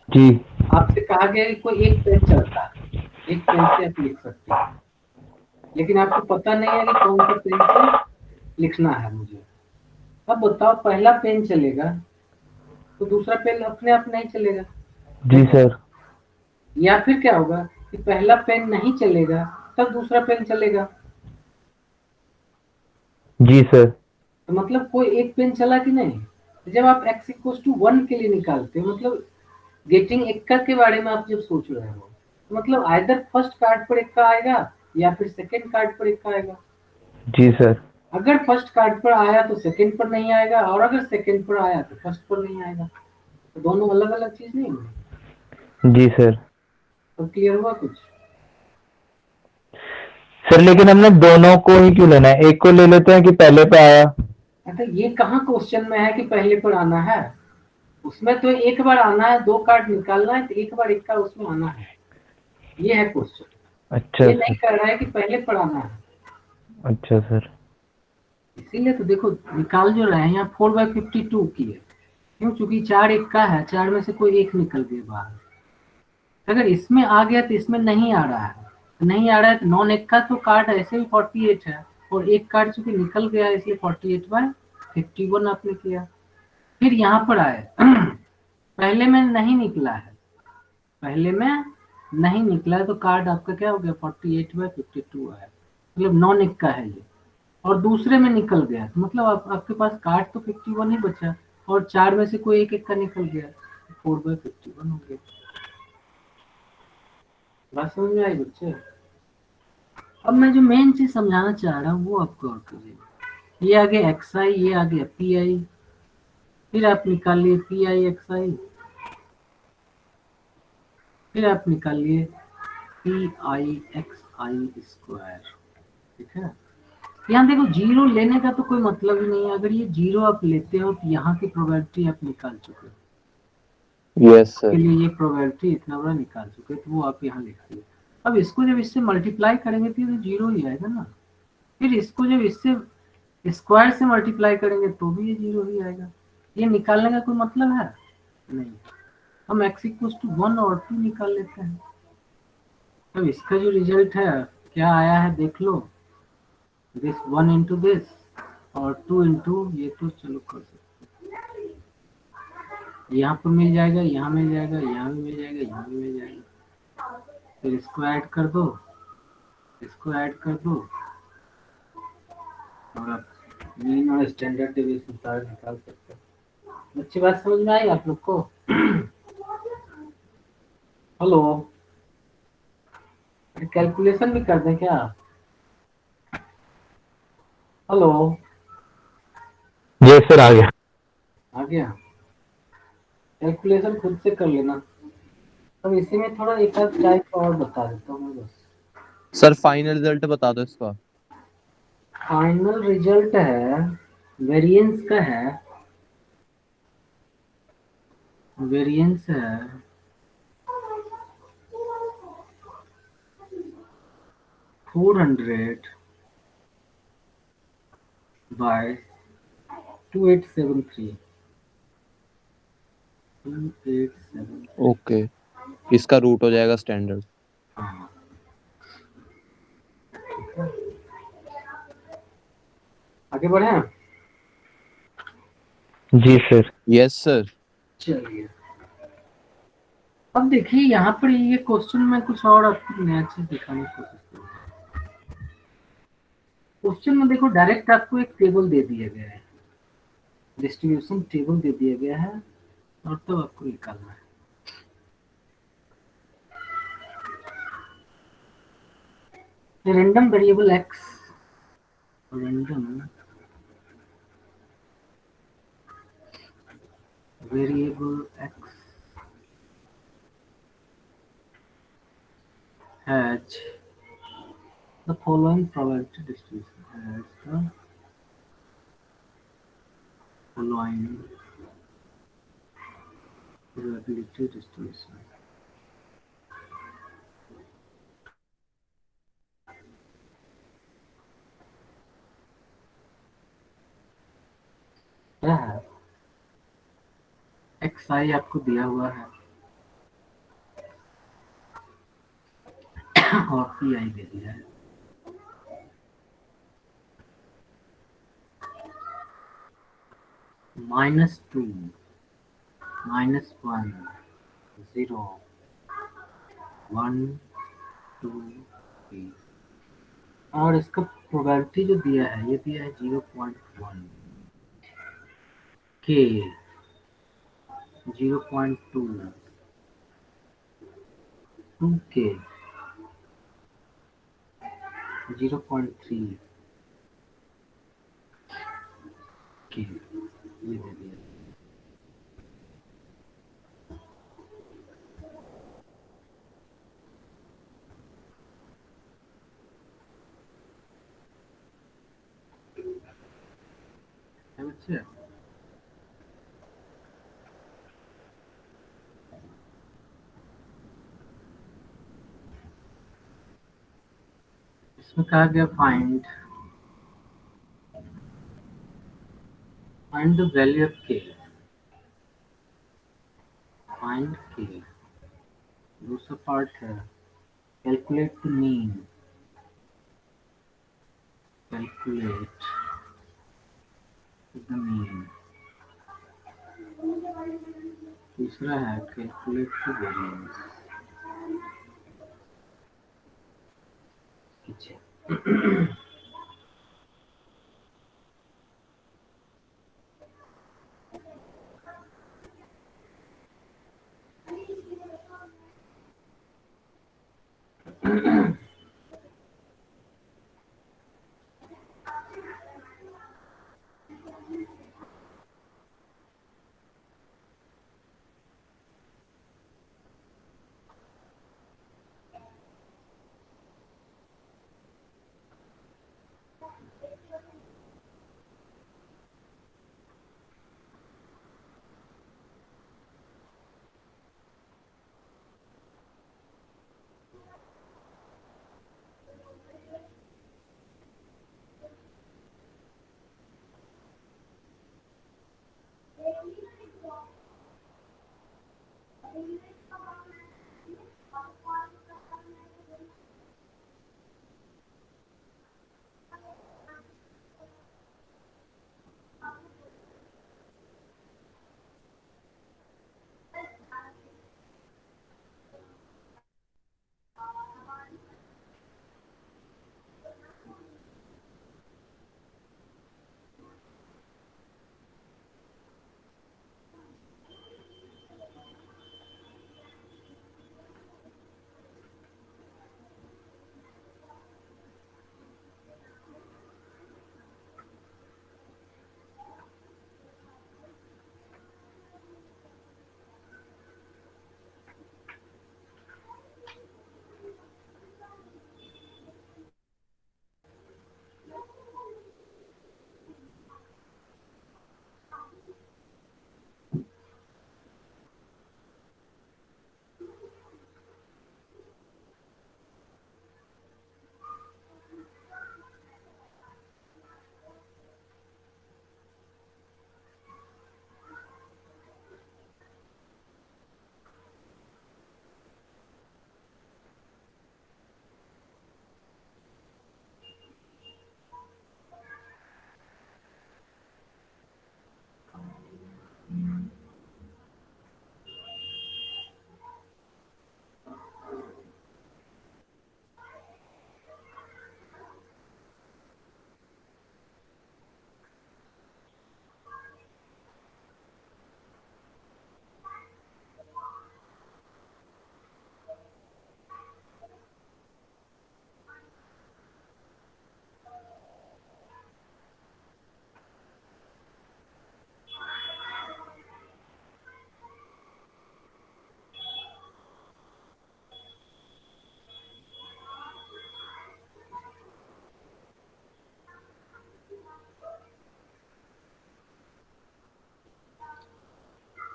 जी। आपसे कहा गया कि कोई एक पेन चलता है, एक पेन से आप लिख सकते हैं, लेकिन आपको पता नहीं है कि कौन सा पेन से लिखना है मुझे। अब बताओ, पहला पेन चलेगा तो दूसरा पेन अपने आप नहीं चलेगा, जी सर। या फिर क्या होगा कि पहला पेन नहीं चलेगा तब दूसरा पेन चलेगा। जी सर। तो मतलब कोई एक पेन चला कि नहीं। जब आप x इक्वल्स टू 1 के लिए निकालते हो, मतलब गेटिंग इक्का के बारे में आप जब सोच रहे हो, तो मतलब आइदर फर्स्ट कार्ड पर इक्का आएगा या फिर सेकंड कार्ड पर इक्का आएगा। जी सर। अगर फर्स्ट कार्ड पर आया तो सेकंड पर नहीं आएगा, और अगर सेकंड पर आया तो फर्स्ट पर नहीं आएगा। तो दोनों अलग अलग चीज नहीं हुई। जी सर। तो क्लियर हुआ कुछ? सर लेकिन हमने दोनों को ही क्यों लेना है? एक को ले लेते हैं कि पहले पे आया। अच्छा, ये कहाँ क्वेश्चन में है कि पहले पर आना है? उसमें तो एक बार आना है, 2 कार्ड निकालना है तो एक बार इक्का उसमें आना है, ये है क्वेश्चन। अच्छा ये नहीं सर। कर रहा है कि पहले पर आना है। अच्छा सर। इसीलिए तो देखो, निकाल जो रहे हैं यहाँ 4/52 की है, क्यों? चूंकि 4 इक्का है, 4 में से कोई एक निकल गया बाहर। अगर इसमें आ गया तो इसमें नहीं आ रहा है, तो नहीं आ रहा है तो नॉन इक्का तो कार्ड ऐसे ही 48 है, और एक कार्ड चूंकि निकल गया है इसलिए 48/51 आपने किया। फिर यहाँ पर आए पहले में नहीं निकला है, पहले में नहीं निकला है तो कार्ड आपका क्या हो गया, 48/52 है, मतलब नॉन इक्का है ये। और दूसरे में निकल गया तो मतलब आपके पास कार्ड तो 51 ही बचा, और 4 में से कोई एक इक्का निकल गया, 4/51 हो गया। बात समझ में आई बच्चे? अब मैं जो मेन चीज समझाना चाह रहा हूँ वो आपको और कीजिए। ये आ गया एक्स आई, ये आ गया पी आई, फिर आप निकालिए पी आई एक्स आई, फिर आप निकालिए P I X I square, ठीक है। यहाँ देखो, जीरो लेने का तो कोई मतलब ही नहीं है। अगर ये जीरो आप लेते हो तो यहाँ की प्रोबेबिलिटी आप निकाल चुके हो, यस के सर। लिए ये प्रोबेबिलिटी इतना बड़ा निकाल चुके हो, तो वो आप यहाँ लिख दिए। अब इसको जब इससे मल्टीप्लाई करेंगे तो ये तो जीरो ही आएगा ना। फिर इसको जब इससे स्क्वायर से मल्टीप्लाई करेंगे तो भी ये जीरो ही आएगा। ये निकालने का कोई मतलब है नहीं। हम x इक्वल्स टू 1 और 2 निकाल लेते हैं। अब इसका जो रिजल्ट है क्या आया है देख लो, दिस 1 इंटू दिस और 2 इंटू ये, तो चलो कर सकते हैं। यहाँ पर मिल जाएगा, यहाँ मिल जाएगा, यहाँ भी मिल जाएगा, यहाँ भी मिल जाएगा। फिर इसको ऐड कर दो, इसको ऐड कर दो, और आप मीन और स्टैंडर्ड डेविएशन सारे निकाल सकते हो। अच्छी बात समझ में आई आप लोग को? हेलो, कैलकुलेशन भी कर दें क्या? हेलो, जी सर आ गया। आ गया? कैलकुलेशन खुद से कर लेना। अब इसी में थोड़ा एक आध टाइप और बता देता हूँ मैं बस। सर फाइनल रिजल्ट बता दो इसका। फाइनल रिजल्ट है, वेरिएंस का है, वेरिएंस है 400/2873। 2873। ओके, इसका रूट हो जाएगा स्टैंडर्ड। हाँ, आगे बढ़े। जी सर। Yes sir. चलिए, अब देखिए यहाँ पर ये क्वेश्चन में कुछ और आपको नया चीज दिखाने की कोशिश करूँगा। क्वेश्चन में देखो, डायरेक्ट आपको एक टेबल दे दिया गया है, डिस्ट्रीब्यूशन टेबल दे दिया गया है, और तो आपको निकालना है। Random variable x, random variable x has the following probability distribution, has the following probability distribution. क्या है, xi आपको दिया हुआ है और pi दे दिया है। -2, -1, 0, 1, 2, 3 और इसका प्रोबेबिलिटी जो दिया है, ये दिया है 0.1, k 0.2, 2k 0.3 k, ये दे दिया। है बच्चे, इसमें कहा गया find the value of k, find k। दूसरा पार्ट है calculate the mean, calculate the mean. तीसरा है कैलकुलेट द वेरिएंस। अच्छा,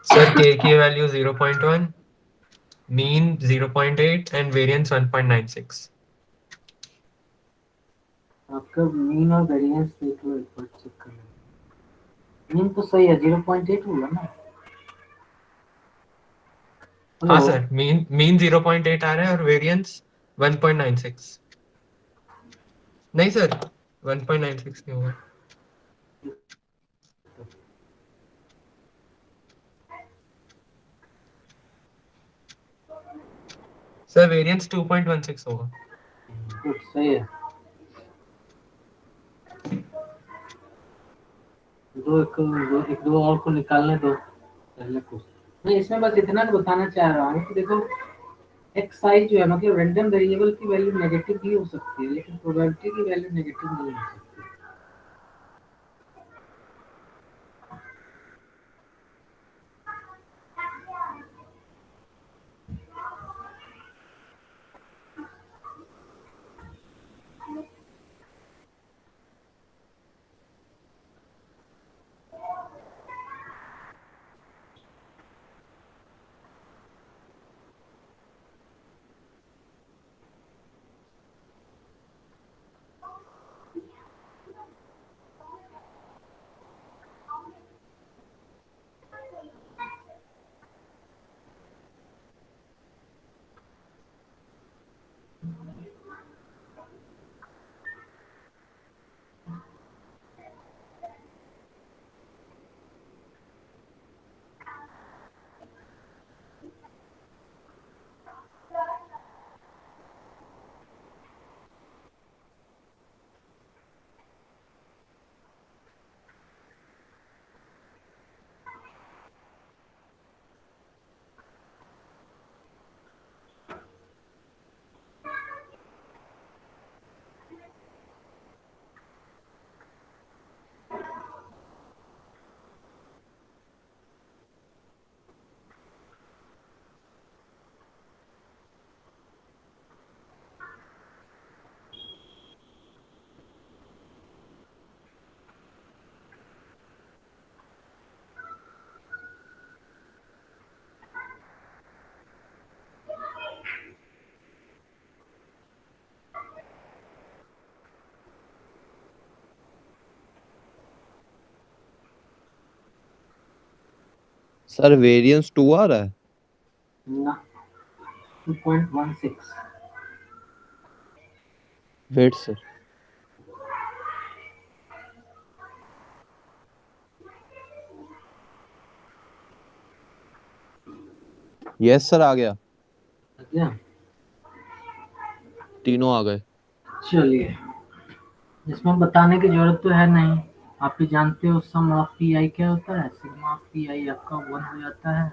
Sir, K की value 0.1, mean 0.8 and variance 1.96. आपका मीन और वेरिएंस देख लो, एक बार चेक कर लो। मीन तो सही है, 0.8 होगा ना। हाँ हेलो, सर, mean 0.8 आ रहा है और variance 1.96। नहीं सर, 1.96 नहीं होगा। सर वेरिएंस 2.16 होगा। गुड, सही है। दो और को निकालने दो पहले को। मैं इसमें बस इतना बताना चाह रहा हूँ कि देखो, एक्स आई जो है मतलब रैंडम वेरिएबल की वैल्यू नेगेटिव भी हो सकती है, लेकिन प्रोबेबिलिटी की वैल्यू नेगेटिव नहीं हो सकती। सर वेरिएंस 2 आ रहा है। ना, 2.16। वेट सर, यस सर, आ गया, अच्छा, तीनों आ गए। चलिए, इसमें बताने की जरूरत तो है नहीं, आप ही जानते हो सम ऑफ पी आई क्या होता है। सिग्मा ऑफ पी आई आपका 1 हो जाता है,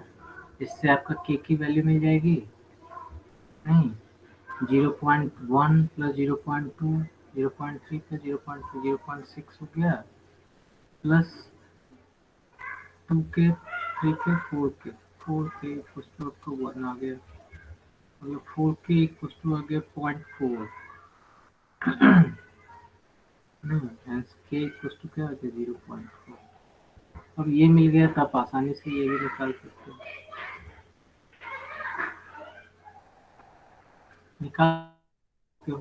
इससे आपका के की वैल्यू मिल जाएगी। नहीं, 0.1 प्लस 0.2, 0.3 प्लस 0.2, 0.6 हो गया, प्लस 2 के, 3 के, 4 के कुछ तो आपको 1 आ गया, मतलब 4 के कुछ तो आ गया 0.4। नहीं, एस के कुछ तो क्या आ गया 0.4। अब ये मिल गया तो आप आसानी से ये भी निकाल सकते हो। निकाल क्यों?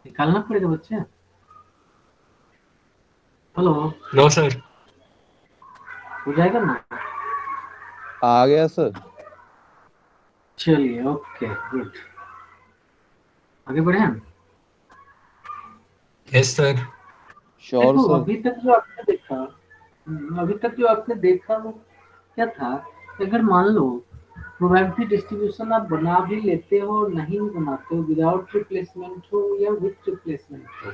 निकालना पड़ेगा बच्चे। Hello, no sir. हो जाएगा ना? आ गया सर। चलिए, ओके, गुड, आगे बढ़े हम। Yes sir. श्योर देखो, सर। अभी तक जो आपने देखा वो क्या था। अगर मान लो प्रोबेबिलिटी डिस्ट्रीब्यूशन आप बना भी लेते हो और नहीं भी बनाते हो, विदाउट रिप्लेसमेंट हो या विथ रिप्लेसमेंट हो,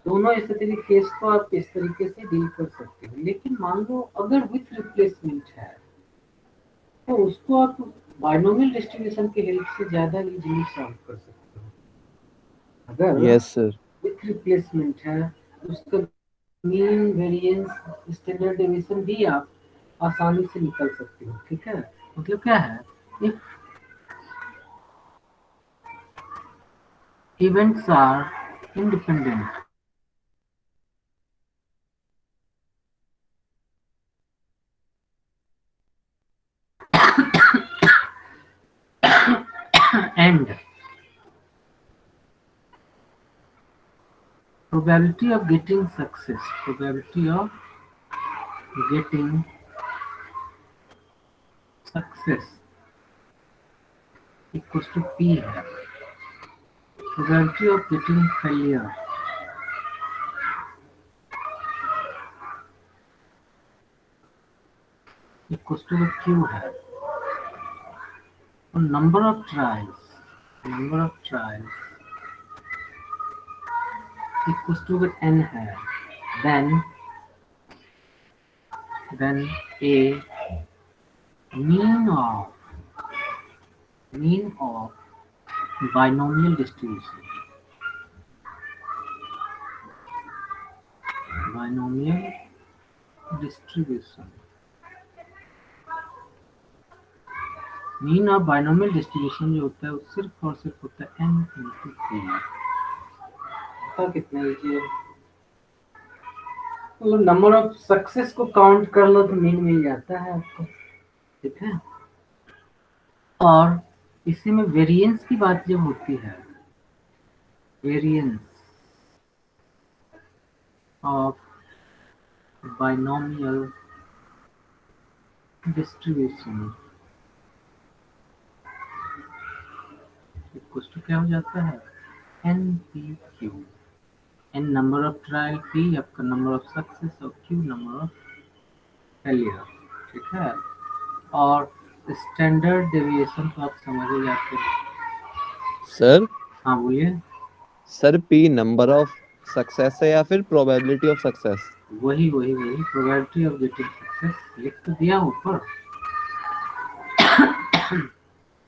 दोनों स्थिति केस को आप इस तरीके से डील कर सकते हो। लेकिन मान लो अगर विथ रिप्लेसमेंट है तो उसको आप बाइनोमियल डिस्ट्रीब्यूशन के हेल्प से ज्यादा इजीली सॉल्व कर सकते हो। अगर यस सर। विथ रिप्लेसमेंट है तो उसका मीन, वेरिएंस, स्टैंडर्ड डेविएशन भी आप आसानी से निकल सकते हो। ठीक है, मतलब क्या है, if events are independent, and probability of getting success equals to P है, probability of getting failure equals to Q है, और number of trials equals to N है, then a mean of binomial distribution mean of binomial distribution जो होता है वो सिर्फ और सिर्फ होता है n into p। कितना लीजिए, मतलब नंबर ऑफ सक्सेस को काउंट कर लो तो मीन मिल जाता है आपको, ठीक है। और इसी में वेरिएंस की बात जब होती है, variance of binomial distribution equal to क्या हो जाता है, NPQ, n number of trial, P आपका नंबर ऑफ सक्सेस और Q नंबर ऑफ फेलियर, ठीक है। और स्टैंडर्ड डेविएशन तो आप समझ ही जाते हैं। सर हाँ बोलिए। Sir P number of success है या फिर प्रोबेबिलिटी ऑफ सक्सेस? वही प्रोबेबिलिटी ऑफ गेटिंग सक्सेस लिख तो दिया ऊपर,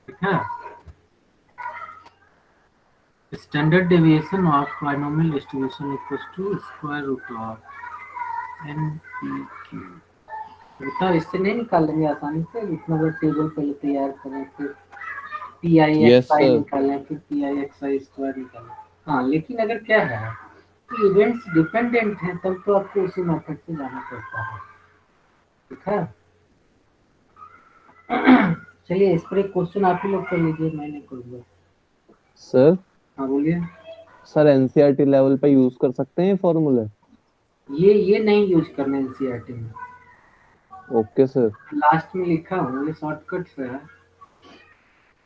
ठीक है। Standard deviation of binomial distribution equals to square root of NPQ। बेटा इससे नहीं निकाल लेंगे आसानी से, इतना बड़ा टेबल पहले तैयार करें, फिर Yes, PIXI sir. निकालें, फिर PIXI स्क्वायर निकालें। हाँ लेकिन अगर क्या है कि इवेंट्स डिपेंडेंट हैं तब तो आपको उसी मेथड से जाना पड़ता है, ठीक है। चलिए इस पर एक क्वेश्चन आप ही लोग कर लीजिए, मैं नहीं करूँगा। सर हाँ बोलिए। सर एनसीईआरटी लेवल पे यूज कर सकते हैं फॉर्मूले? ये नहीं यूज करना एनसीईआरटी में, ओके सर। लास्ट में लिखा हूँ, ये शॉर्टकट से है,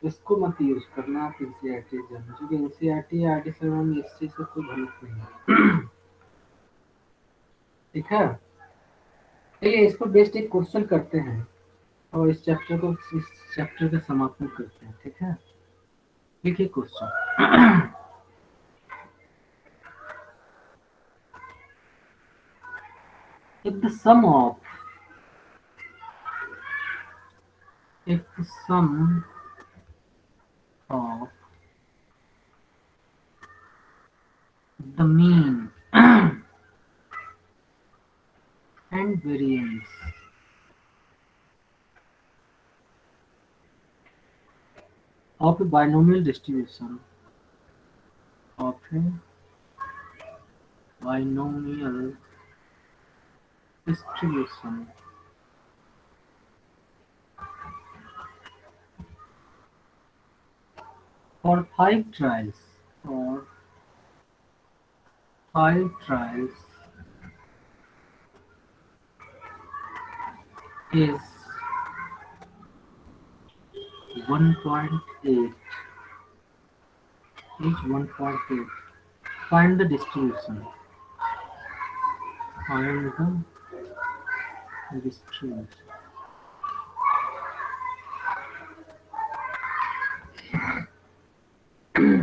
इसको मत यूज करना आप एनसीईआरटी एग्जाम में, क्योंकि एनसीईआरटी या आरटी सर्वर में इस चीज से कोई भनक नहीं है, ठीक है। चलिए इस पर बेस्ड एक क्वेश्चन करते हैं और इस चैप्टर का समापन करते हैं, ठीक है। लिखिए question. if the sum of the mean and variance of a binomial distribution or five trials is 1.8, find the distribution,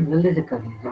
जल्दी से कर लीजिए।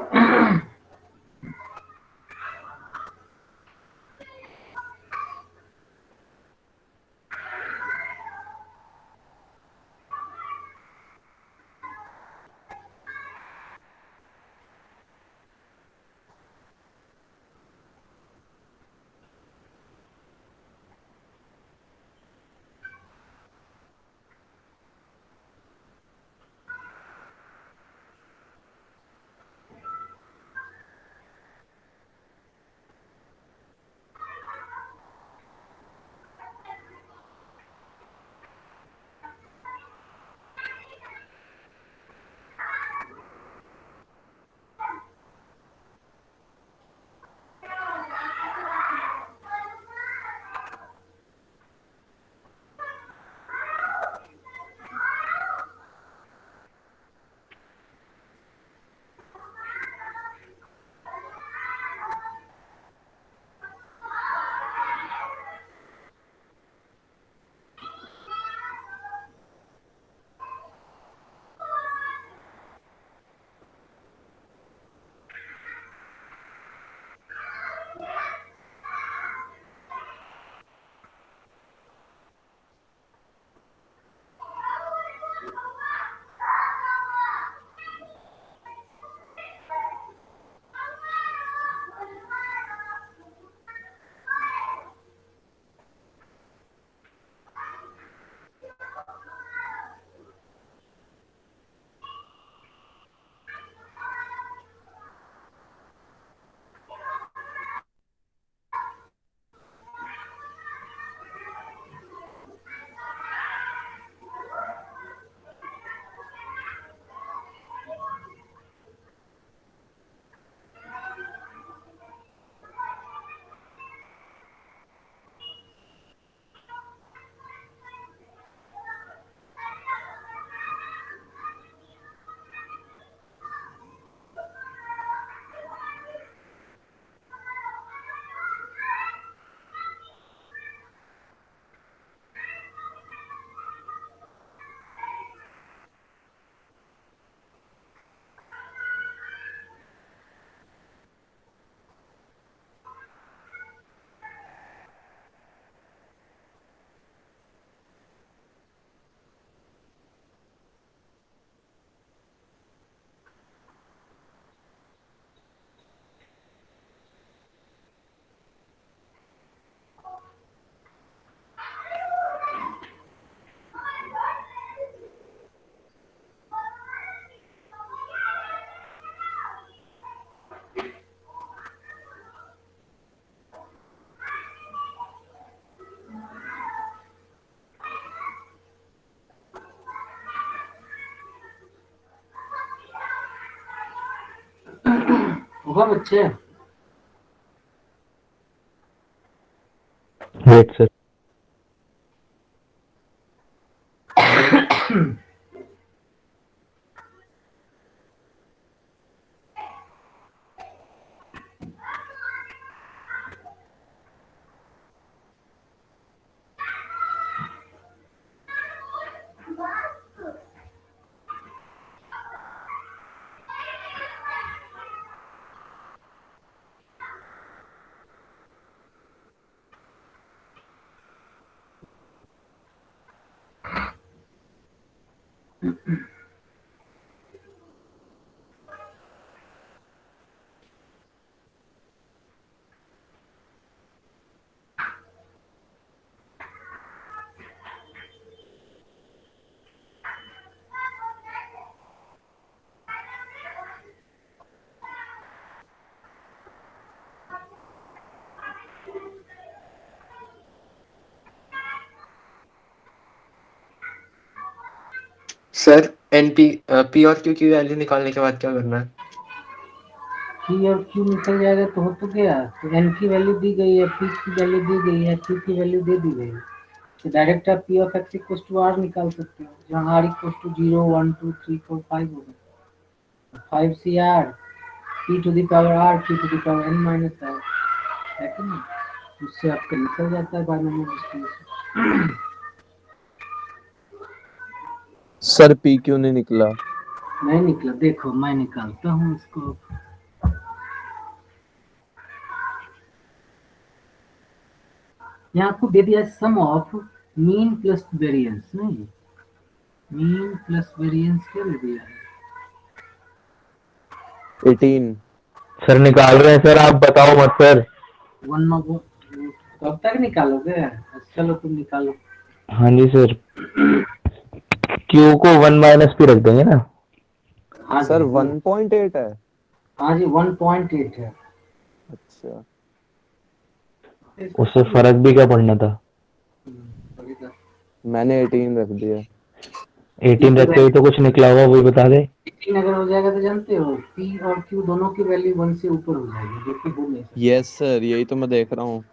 होगा बच्चे? Wait sir. Sir NP P और क्यू की वैल्यू निकालने के बाद क्या करना है? पी और क्यू निकल जाएगा तो हो तो गया। तो एन की वैल्यू दी गई है, पी की वैल्यू दी गई है, क्यू की वैल्यू दे दी गई है, तो डायरेक्ट आप P of X equal to R निकाल सकते हो, जहाँ आर इक्वल टू 0 1 2 3 4 5 होगा। 5 C R P to the power R P to the power N minus R, है कि नहीं? उससे आपका निकल जाता है बाइनोमियल डिस्ट्रीब्यूशन। सर पी क्यों नहीं निकला? नहीं निकला, देखो मैं निकालता हूँ इसको। यहाँ आपको दे दिया सम ऑफ मीन प्लस वेरिएंस, नहीं मीन प्लस वेरिएंस क्या दे दिया है? 18। सर निकाल रहे हैं सर, आप बताओ मत सर। वन कब तक निकालोगे? चलो तुम निकालो। हाँ जी सर। क्यू को 1 माइनस पी रख देंगे ना। हाँ सर जी 1.8 है। हाँ जी 1.8 है। अच्छा, उससे फर्क भी क्या पड़ना था। मैंने 18 रख दिया। 18 रखते हुए तो कुछ निकला होगा, वही बता दे। 18 अगर हो जाएगा तो जानते हो पी और क्यू दोनों की वैल्यू 1 से ऊपर हो जाएगी, जो कि हो नहीं सकता। यस सर, यही तो मैं देख रहा हूँ।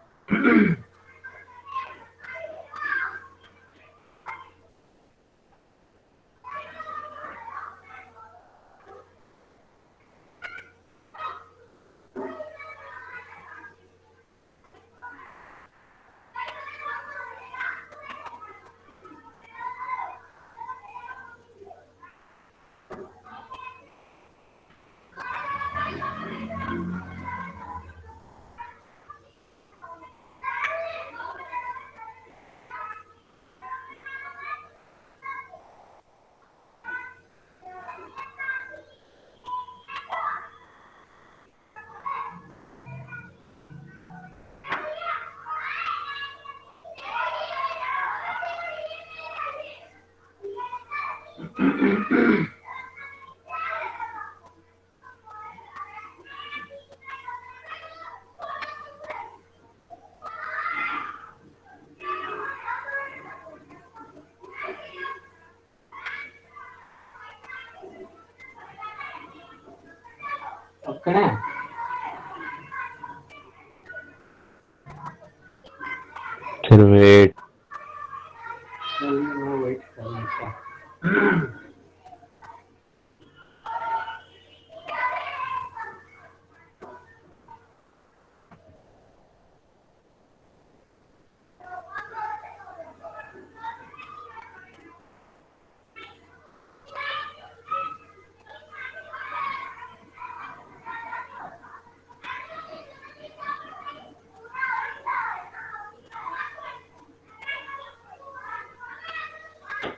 अब करें? फिर वेट। चलिए मैं वेट कर लेता हूँ।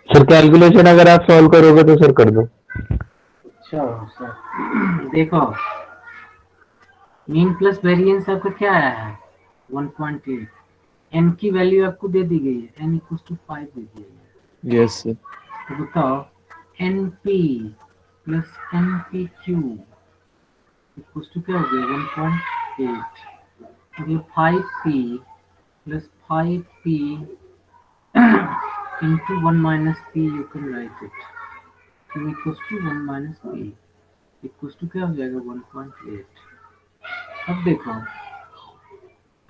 सर कैलकुलेशन अगर आप सॉल्व करोगे तो सर कर दो। अच्छा सर देखो मीन प्लस वेरिएंस आपका क्या आया है 1.8। एन की वैल्यू आपको दे दी गई है, एन इक्वल टू 5 दे दी गई है। Yes sir. तो बताओ N P plus N P Q equal to क्या हो गया 1.8। मतलब 5p plus 5p into 1 minus p, you can write it. Q equals to 1 minus p equals to क्या हो जाएगा 1.8। अब देखो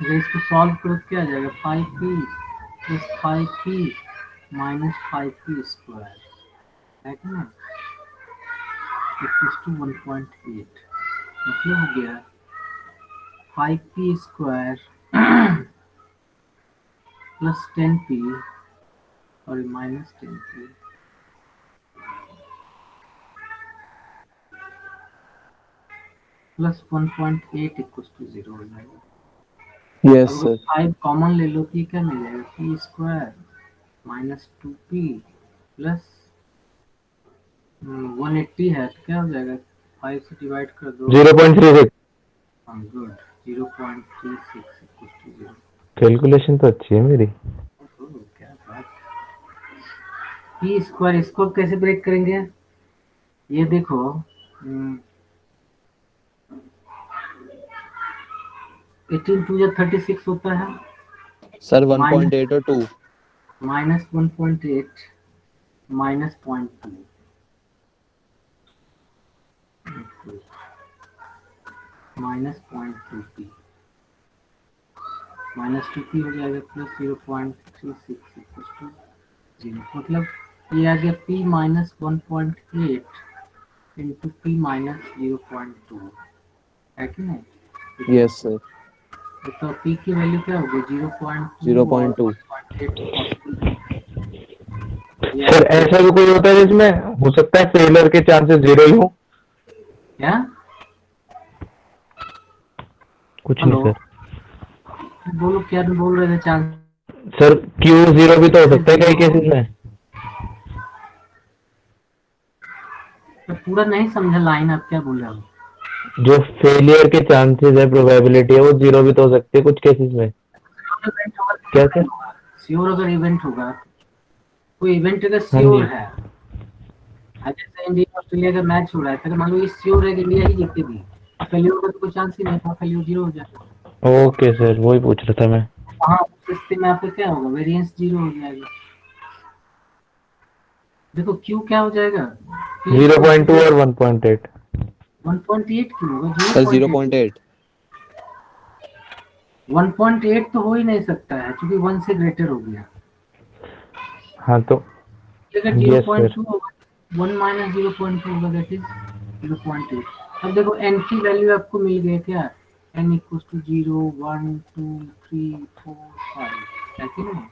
अगर इसको सॉल्व करो तो क्या आ जाएगा 5p plus 5p minus 5p square है कि ना इक्वल्स टू 1.8 मतलब हो गया 5p स्क्वायर प्लस 10p और minus 10p plus 1.8 equals to 0 हो जाएगा। यस अब सर 5 कॉमन ले लो तो ये क्या मिल जाएगा p square minus 2p plus 180 है तो क्या हो जाएगा 5 से डिवाइड कर दो 0.36। हाँ गुड 0.36 इक्वल टू 0। कैलकुलेशन तो अच्छी है मेरी। क्या बात p स्क्वायर इसको कैसे ब्रेक करेंगे ये देखो 18 टू 36 होता है सर 1.8 और 2 minus 1.8 minus 0.2 minus 0.2p minus 2p हो जाएगा प्लस 0.36 इक्वल टू 0 मतलब ये आ गया p minus 1.8 into p minus 0.2 है कि नहीं यस सर तो p की वैल्यू क्या होगी 0.2 और 0.2 1.8 पॉसिबल है सर ऐसा भी कोई होता है जिसमें हो सकता है फेलियर के चांसेस 0 ही हो? क्या कुछ नहीं हेलो सर। बोलो क्या बोल रहे थे चांस सर क्यू 0 भी तो हो सकता है कई केसेस में। तो पूरा नहीं समझा लाइन आप क्या बोल रहे हो जो फेलियर के चांसेस है प्रोबेबिलिटी है वो 0 भी तो हो सकती है कुछ केसेस में। क्या सर? श्योर अगर इवेंट होगा कोई इवेंट अगर हाँ श्योर जी। है जैसे इंडिया ऑस्ट्रेलिया का मैच हो रहा है तो मान लो ये श्योर है कि इंडिया ही जीतेगी फेलियर का तो कोई चांस ही नहीं था फेलियर 0 हो जाएगा ओके सर वही पूछ रहा था मैं। हाँ उस स्थिति में आपका क्या होगा वेरिएंस 0 हो जाएगा देखो क्यू क्या हो जाएगा 0.2 और 1.8। 1.8 क्यों होगा सर 0.8 0.8 1.8 तो हो ही नहीं सकता है क्योंकि 1 से ग्रेटर हो गया हाँ तो अगर यस सर। 0.2 होगा 1 माइनस 0.2 होगा दैट इज 0.8 अब देखो n की वैल्यू आपको मिल गई क्या n इक्वल्स टू 0 1 2 3 4 5 है कि नहीं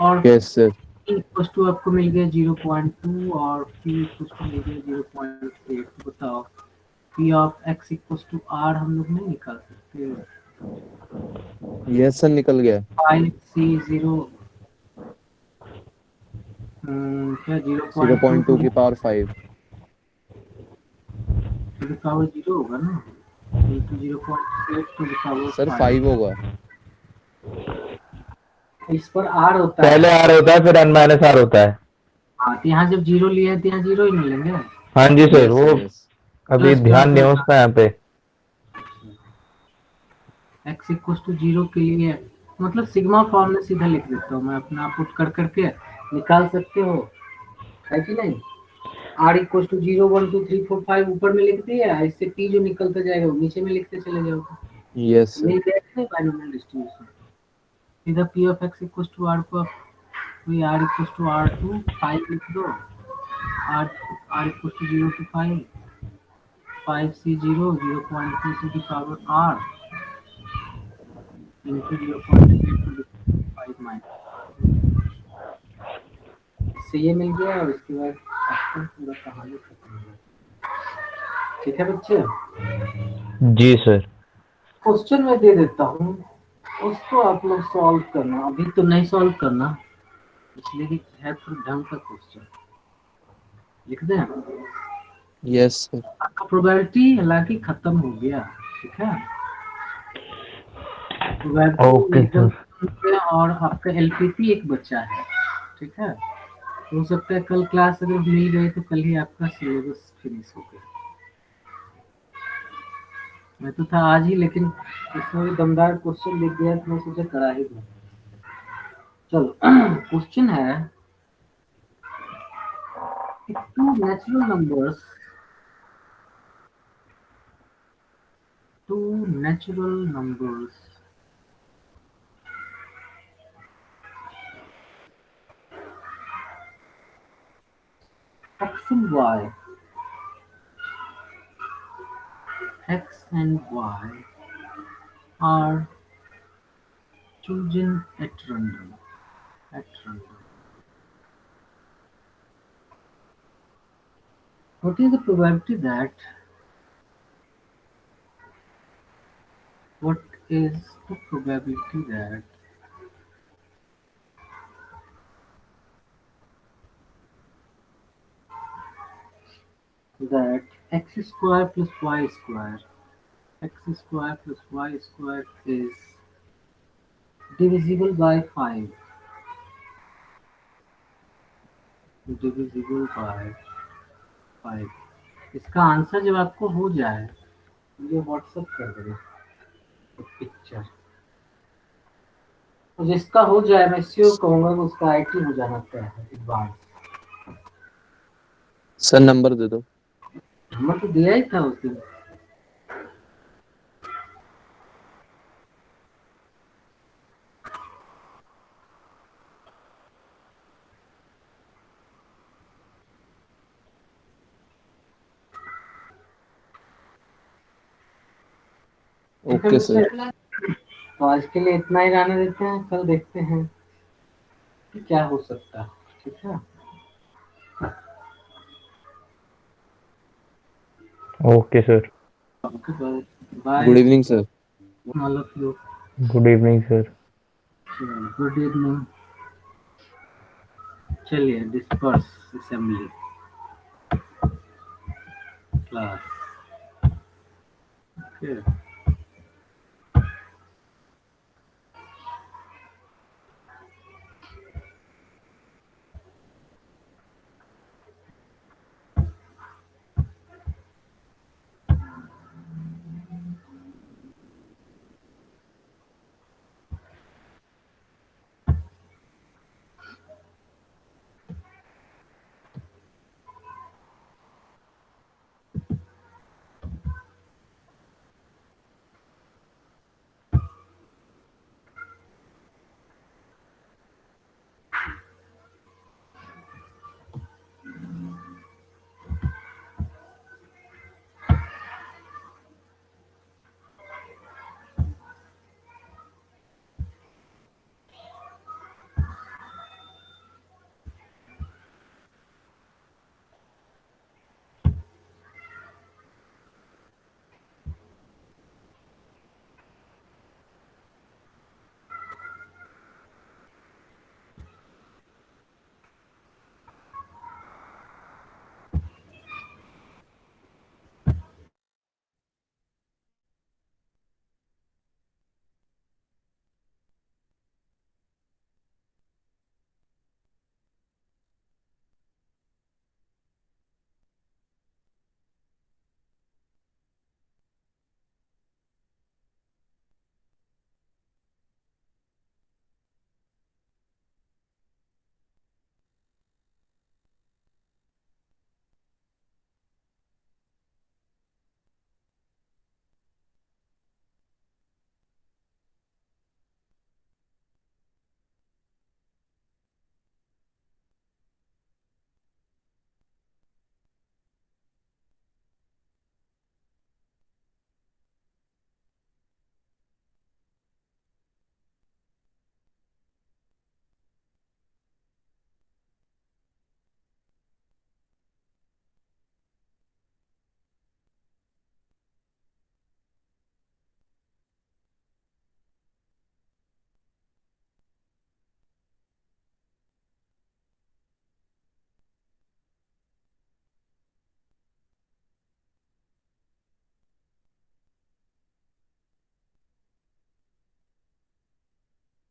और yes sir p equals to आपको मिल गया 0.2 और q इक्वल्स टू मिल गया 0.8 तो बताओ p of x equals to r हम लोग नहीं निकाल सकते यस सर निकल गया 5c0 क्या 0.2 की पावर 5 टू द पावर 0 होगा ना into 0.8 to the power sir 5 5 होगा इस पर r होता पहले है आर होता है फिर n माइनस आर होता है। हाँ तो यहाँ जब 0 लिए तो यहाँ 0 ही मिलेंगे हाँ जी सर यस वो यस अभी प्लस ध्यान नहीं है प्लस उसका यहाँ पे। x इक्वल टू 0 के लिए मतलब सिग्मा फॉर्म में सीधा लिख देता हूँ मैं अपना पुट कर करके निकाल सकते हो है कि नहीं r इक्वल टू 0 1 2 3 4 5 ऊपर में लिख दिया इससे p जो निकलता जाएगा वो नीचे में लिखते चले जाओगे यस सर मिल जाएगा बाइनोमियल डिस्ट्रीब्यूशन सीधा p of x equal to r को कोई r इक्वल टू r2 5 लिख दो r r equal to 0 to 5 5c0 0.2 to the power r into 0.8 to the 5 minus इससे ये मिल गया और इसके बाद आपको पूरा कहानी खत्म हो गया ठीक है बच्चे जी सर। क्वेश्चन मैं दे देता हूँ उसको आप लोग सॉल्व करना अभी तो नहीं सॉल्व करना इसलिए कि है थोड़ा ढंग का क्वेश्चन लिख दें यस सर आपका प्रोबेबिलिटी हालांकि खत्म हो गया ठीक है प्रोबेबिलिटी ओके एकदम सर। खत्म हो गया और आपका एलपीपी एक बच्चा है ठीक है हो सकता है कल क्लास अगर मिल गई तो कल ही आपका सिलेबस फिनिश हो गया मैं तो था आज ही लेकिन इसमें भी दमदार क्वेश्चन लिख दिया तो मैं सोचा करा ही दूं चलो क्वेश्चन है two natural numbers two natural numbers x and y are chosen at random. What is the probability that that x square plus y square is divisible by 5? divisible by 5. इसका आंसर जब आपको हो जाए मुझे WhatsApp कर देना picture. तो जिसका हो जाए मैं श्योर कहूंगा कि उसका आईटी हो जाना तय है एडवांस। सर नंबर दे दो। नंबर तो दिया ही था उस दिन। Okay sir. तो आज के लिए इतना ही रहने देते हैं, कल देखते हैं कि क्या हो सकता है। ठीक है, okay sir. Okay bye. Good evening sir. All of you good evening sir. Good evening. चलिए डिस्पर्स असेंबली क्लास। ओके